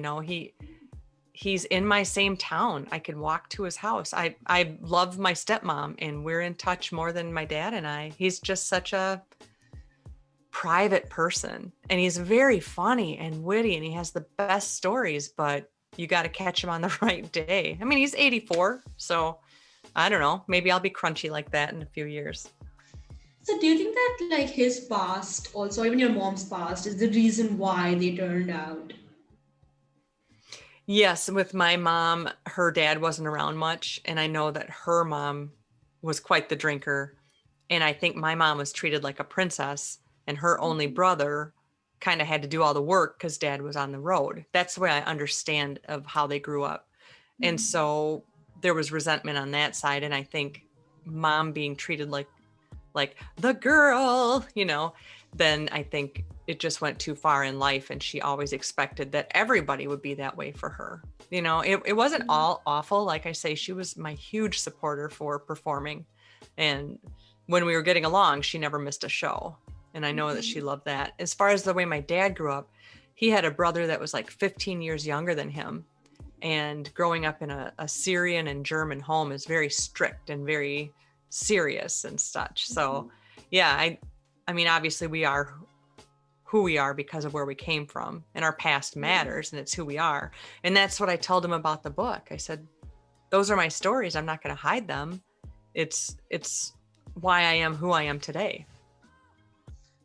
He's in my same town. I could walk to his house. I love my stepmom and we're in touch more than my dad and I. He's just such a private person and he's very funny and witty and he has the best stories, but you got to catch him on the right day. I mean, he's 84, so I don't know, maybe I'll be crunchy like that in a few years. So do you think that like his past also, even your mom's past, is the reason why they turned out? Yes, with my mom, her dad wasn't around much and I know that her mom was quite the drinker and I think my mom was treated like a princess and her only brother kind of had to do all the work because Dad was on the road. That's the way I understand of how they grew up. And so there was resentment on that side. And I think Mom being treated like the girl, then I think it just went too far in life. And she always expected that everybody would be that way for her. It wasn't all awful. Like I say, she was my huge supporter for performing. And when we were getting along, she never missed a show. And I know that she loved that. As far as the way my dad grew up, he had a brother that was like 15 years younger than him. And growing up in a Syrian and German home is very strict and very serious and such. So yeah, I mean, obviously we are who we are because of where we came from and our past matters and it's who we are. And that's what I told him about the book. I said, those are my stories. I'm not going to hide them. It's why I am who I am today.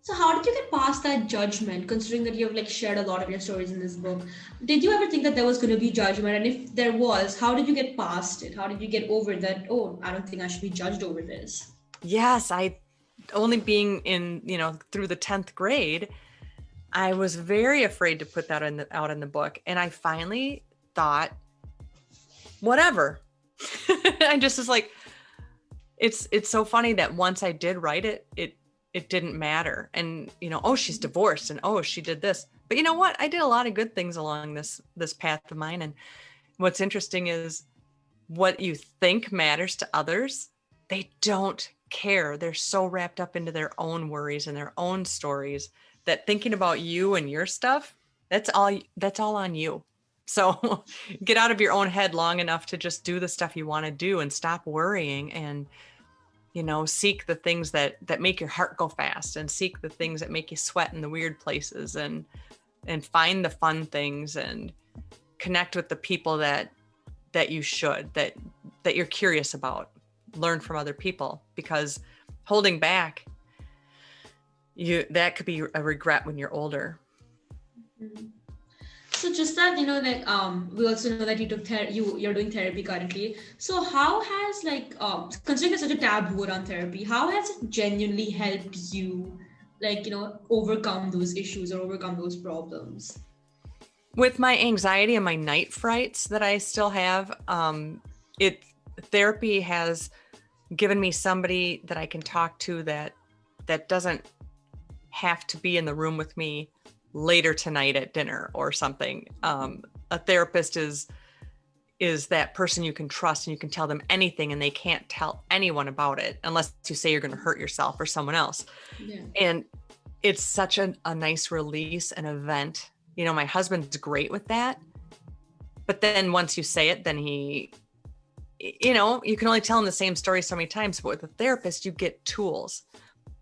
So how did you get past that judgment, considering that you have like shared a lot of your stories in this book? Did you ever think that there was going to be judgment? And if there was, how did you get past it? How did you get over that? Oh, I don't think I should be judged over this. Yes, I only being in, through the 10th grade, I was very afraid to put that out in the book. And I finally thought, whatever. I just was like, it's so funny that once I did write it, it didn't matter. And, oh, she's divorced, and oh, she did this. But you know what? I did a lot of good things along this path of mine. And what's interesting is what you think matters to others, they don't care. They're so wrapped up into their own worries and their own stories that thinking about you and your stuff, that's all on you. So get out of your own head long enough to just do the stuff you want to do and stop worrying, and seek the things that make your heart go fast, and seek the things that make you sweat in the weird places, and find the fun things, and connect with the people that you should, that you're curious about. Learn from other people, because holding back, that could be a regret when you're older. Mhm. So just that, we also know that you took you're doing therapy currently. So how has considering it's such a taboo around therapy, how has it genuinely helped you, overcome those issues or overcome those problems? With my anxiety and my night frights that I still have, therapy has given me somebody that I can talk to that doesn't have to be in the room with me later tonight at dinner or something. A therapist is that person you can trust, and you can tell them anything, and they can't tell anyone about it unless you say you're going to hurt yourself or someone else. Yeah. And it's such a nice release and event. My husband's great with that. But then once you say it, then he, you can only tell him the same story so many times. But with a therapist, you get tools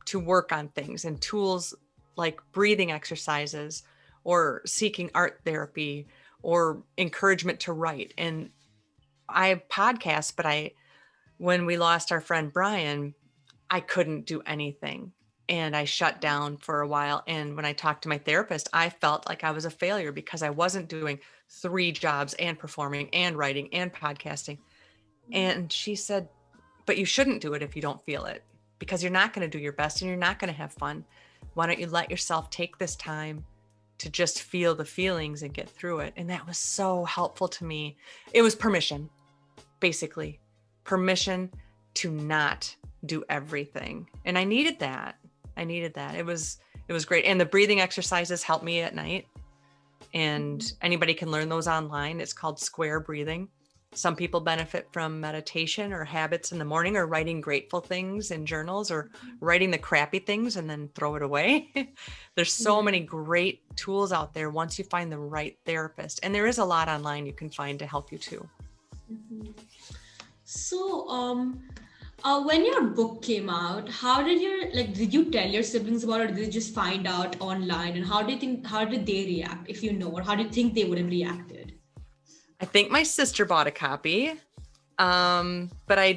to work on things, and tools like breathing exercises, or seeking art therapy, or encouragement to write. And I podcast, but when we lost our friend Brian, I couldn't do anything. And I shut down for a while. And when I talked to my therapist, I felt like I was a failure because I wasn't doing 3 jobs and performing and writing and podcasting. And she said, but you shouldn't do it if you don't feel it, because you're not going to do your best and you're not going to have fun. Why don't you let yourself take this time to just feel the feelings and get through it? And that was so helpful to me. It was permission, basically permission to not do everything. And I needed that. It was great. And the breathing exercises helped me at night, and anybody can learn those online. It's called square breathing. Some people benefit from meditation or habits in the morning, or writing grateful things in journals, or writing the crappy things and then throw it away. There's so many great tools out there once you find the right therapist. And there is a lot online you can find to help you too. Mm-hmm. So, when your book came out, how did did you tell your siblings about it, or did they just find out online? And how did they react, if you know, or how do you think they would have reacted? I think my sister bought a copy, but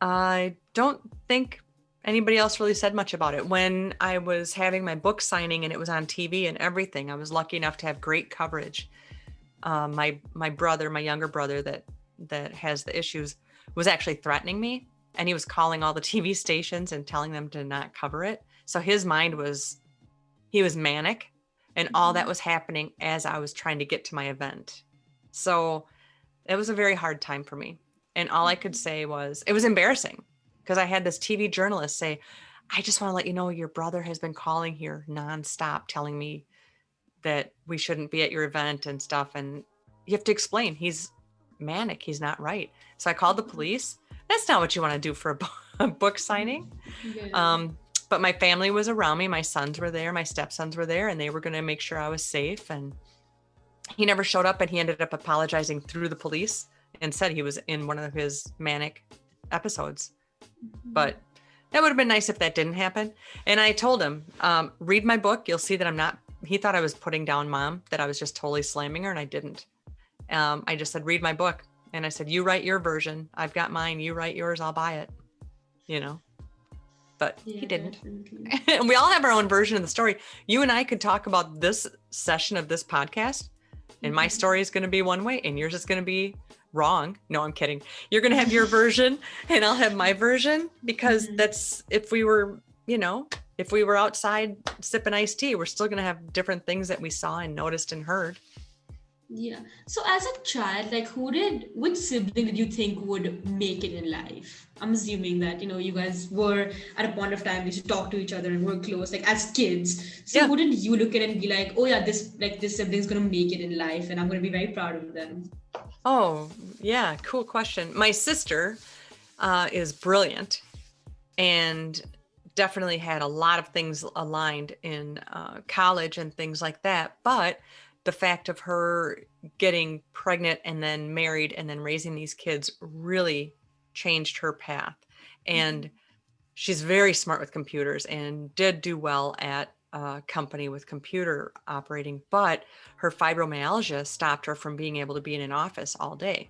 I don't think anybody else really said much about it. When I was having my book signing and it was on TV and everything, I was lucky enough to have great coverage. My brother, my younger brother that has the issues, was actually threatening me, and he was calling all the TV stations and telling them to not cover it. So his mind he was manic, and all that was happening as I was trying to get to my event. So it was a very hard time for me. And all I could say was, it was embarrassing, because I had this TV journalist say, I just want to let you know your brother has been calling here nonstop telling me that we shouldn't be at your event and stuff. And you have to explain, he's manic, he's not right. So I called the police. That's not what you want to do for a book signing. Yeah. But my family was around me. My sons were there, my stepsons were there, and they were going to make sure I was safe. And he never showed up, and he ended up apologizing through the police and said he was in one of his manic episodes. But that would have been nice if that didn't happen. And I told him, read my book. You'll see that he thought I was putting down Mom, that I was just totally slamming her, and I didn't. I just said, read my book. And I said, you write your version. I've got mine. You write yours. I'll buy it. but he Yeah, didn't. definitely. And we all have our own version of the story. You and I could talk about this session of this podcast, and my story is going to be one way and yours is going to be wrong. No, I'm kidding. You're going to have your version and I'll have my version, because that's, if we were, if we were outside sipping iced tea, we're still going to have different things that we saw and noticed and heard. Yeah. So as a child, like which sibling did you think would make it in life? I'm assuming that, you guys were at a point of time, you used to talk to each other and were close, like as kids. So Yeah. who did you look at and be like, oh yeah, this sibling's gonna make it in life and I'm gonna be very proud of them? Oh, yeah. Cool question. My sister is brilliant and definitely had a lot of things aligned in college and things like that. But the fact of her getting pregnant and then married and then raising these kids really changed her path. And she's very smart with computers and did do well at a company with computer operating, but her fibromyalgia stopped her from being able to be in an office all day.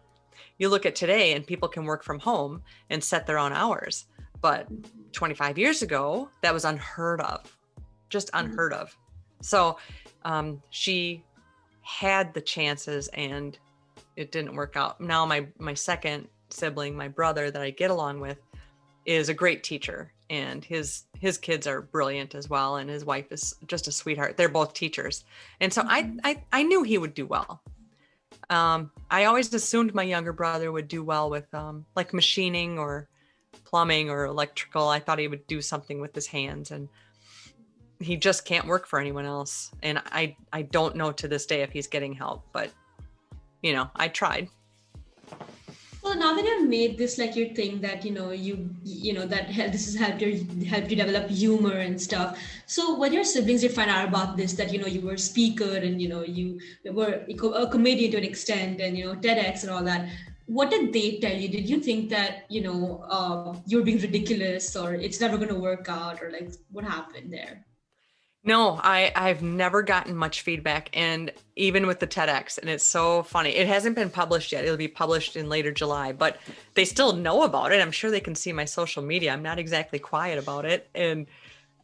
You look at today and people can work from home and set their own hours, but 25 years ago, that was unheard of, just unheard of. So she had the chances and it didn't work out. Now my second sibling, my brother that I get along with, is a great teacher, and his kids are brilliant as well, and his wife is just a sweetheart. They're both teachers, and so I knew he would do well. I always assumed my younger brother would do well with like machining or plumbing or electrical. I thought he would do something with his hands, and he just can't work for anyone else. And I don't know to this day if he's getting help, but I tried. Well, now that you've made this like your thing, that this has helped you develop humor and stuff. So when your siblings did find out about this, that you were a speaker and you were a comedian to an extent, and TEDx and all that, what did they tell you? Did you think that you're being ridiculous, or it's never going to work out, or like what happened there? No, I've never gotten much feedback, and even with the TEDx, and it's so funny. It hasn't been published yet. It'll be published in later July, but they still know about it. I'm sure they can see my social media. I'm not exactly quiet about it. And,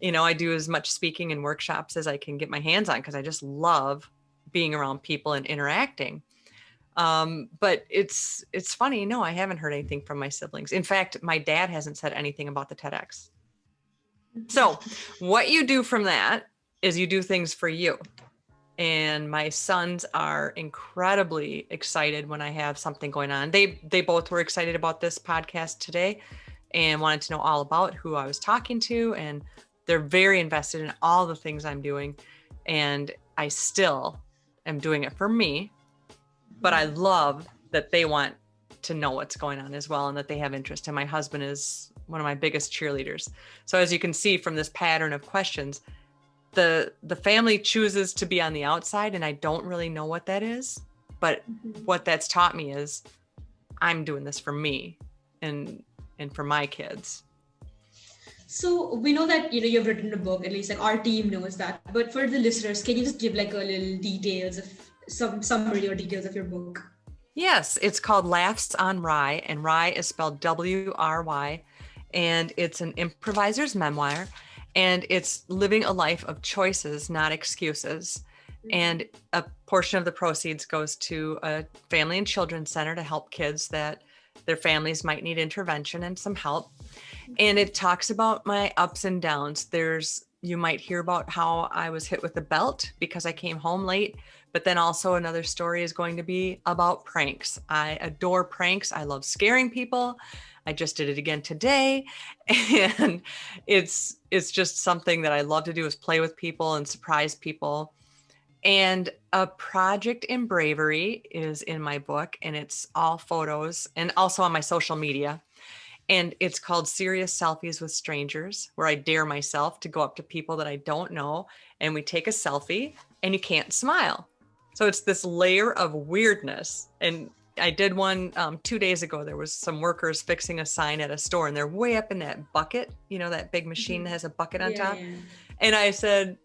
I do as much speaking and workshops as I can get my hands on, because I just love being around people and interacting. But it's funny. No, I haven't heard anything from my siblings. In fact, my dad hasn't said anything about the TEDx. So what you do from that is you do things for you. And my sons are incredibly excited when I have something going on. They both were excited about this podcast today and wanted to know all about who I was talking to. And they're very invested in all the things I'm doing. And I still am doing it for me, but I love that they want to know what's going on as well, and that they have interest. And my husband is one of my biggest cheerleaders. So as you can see from this pattern of questions, the family chooses to be on the outside, and I don't really know what that is, but what that's taught me is I'm doing this for me and for my kids. So we know that you've written a book, at least like our team knows that, but for the listeners, can you just give like a little details of some summary or details of your book? Yes, it's called Laughs on Rye, and Rye is spelled W-R-Y, and it's an improviser's memoir, and it's living a life of choices, not excuses. And a portion of the proceeds goes to a family and children's center to help kids that their families might need intervention and some help. And it talks about my ups and downs. You might hear about how I was hit with a belt because I came home late, but then also another story is going to be about pranks. I adore pranks. I love scaring people. I just did it again today. And it's just something that I love to do, is play with people and surprise people. And a project in bravery is in my book, and it's all photos and also on my social media. And it's called Serious Selfies with Strangers, where I dare myself to go up to people that I don't know, and we take a selfie, and you can't smile. So it's this layer of weirdness. And I did one 2 days ago. There was some workers fixing a sign at a store, and they're way up in that bucket, that big machine that has a bucket on top. Yeah. And I said,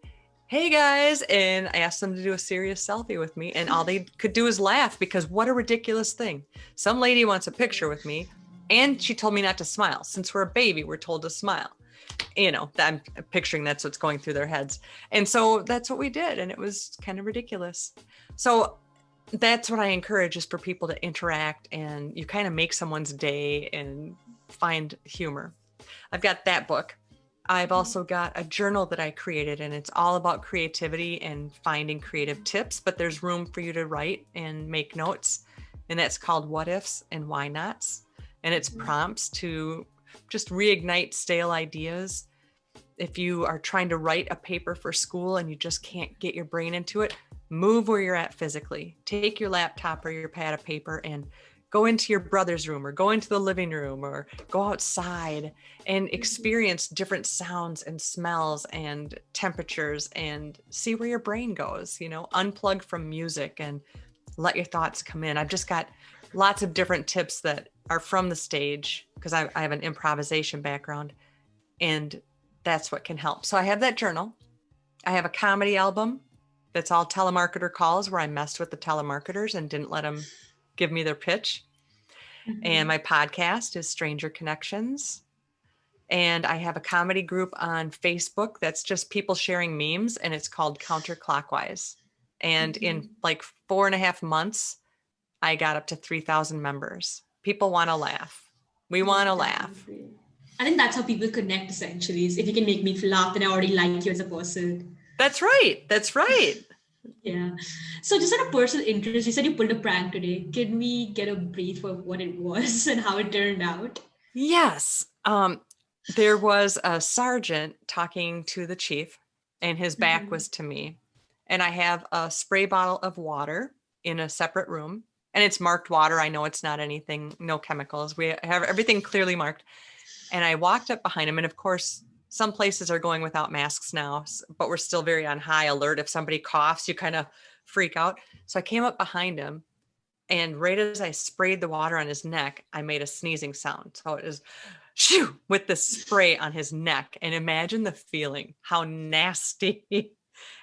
hey guys, and I asked them to do a serious selfie with me, and all they could do is laugh, because what a ridiculous thing. Some lady wants a picture with me, and she told me not to smile. Since we're a baby, we're told to smile. I'm picturing that's what's going through their heads. And so that's what we did. And it was kind of ridiculous. So that's what I encourage, is for people to interact, and you kind of make someone's day and find humor. I've got that book. I've also got a journal that I created, and it's all about creativity and finding creative tips, but there's room for you to write and make notes. And that's called What Ifs and Why Nots. And it's prompts to just reignite stale ideas. If you are trying to write a paper for school and you just can't get your brain into it, move where you're at physically. Take your laptop or your pad of paper and go into your brother's room, or go into the living room, or go outside and experience different sounds and smells and temperatures, and see where your brain goes. Unplug from music and let your thoughts come in. I've just got lots of different tips that are from the stage, because I have an improvisation background, and that's what can help. So I have that journal. I have a comedy album that's all telemarketer calls, where I messed with the telemarketers and didn't let them give me their pitch. And my podcast is Stranger Connections. And I have a comedy group on Facebook that's just people sharing memes, and it's called Counterclockwise. And in like 4.5 months, I got up to 3,000 members. People want to laugh. We want to laugh. I think that's how people connect, essentially. Is if you can make me laugh, then I already like you as a person. That's right. That's right. Yeah. So just out of personal interest, you said you pulled a prank today. Can we get a brief of what it was and how it turned out? Yes. There was a sergeant talking to the chief, and his back was to me. And I have a spray bottle of water in a separate room, and it's marked water. I know it's not anything, no chemicals. We have everything clearly marked. And I walked up behind him, and of course, some places are going without masks now, but we're still very on high alert. If somebody coughs, you kind of freak out. So I came up behind him, and right as I sprayed the water on his neck, I made a sneezing sound. So it was shoo with the spray on his neck. And imagine the feeling, how nasty.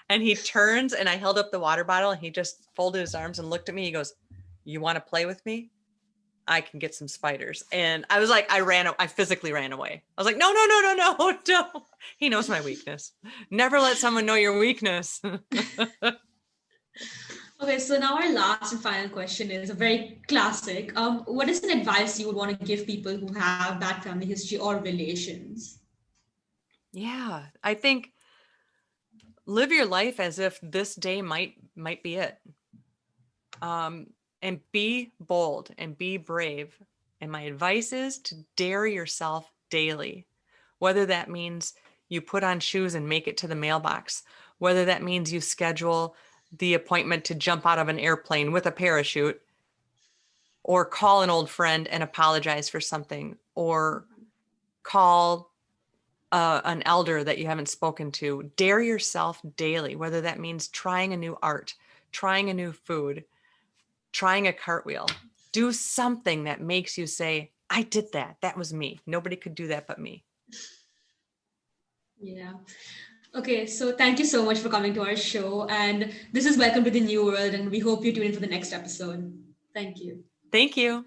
And he turns, and I held up the water bottle, and he just folded his arms and looked at me. He goes, "You want to play with me? I can get some spiders." And I was like, I physically ran away. I was like, no. He knows my weakness. Never let someone know your weakness. Okay, so now our last and final question is a very classic. What is an advice you would want to give people who have bad family history or relations? Yeah, I think live your life as if this day might be it. And be bold and be brave. And my advice is to dare yourself daily, whether that means you put on shoes and make it to the mailbox, whether that means you schedule the appointment to jump out of an airplane with a parachute, or call an old friend and apologize for something, or call an elder that you haven't spoken to. Dare yourself daily, whether that means trying a new art, trying a new food, trying a cartwheel. Do something that makes you say, I did that. That was me. Nobody could do that but me. Yeah. Okay, so thank you so much for coming to our show. And this is Welcome to the New World, and we hope you tune in for the next episode. Thank you. Thank you.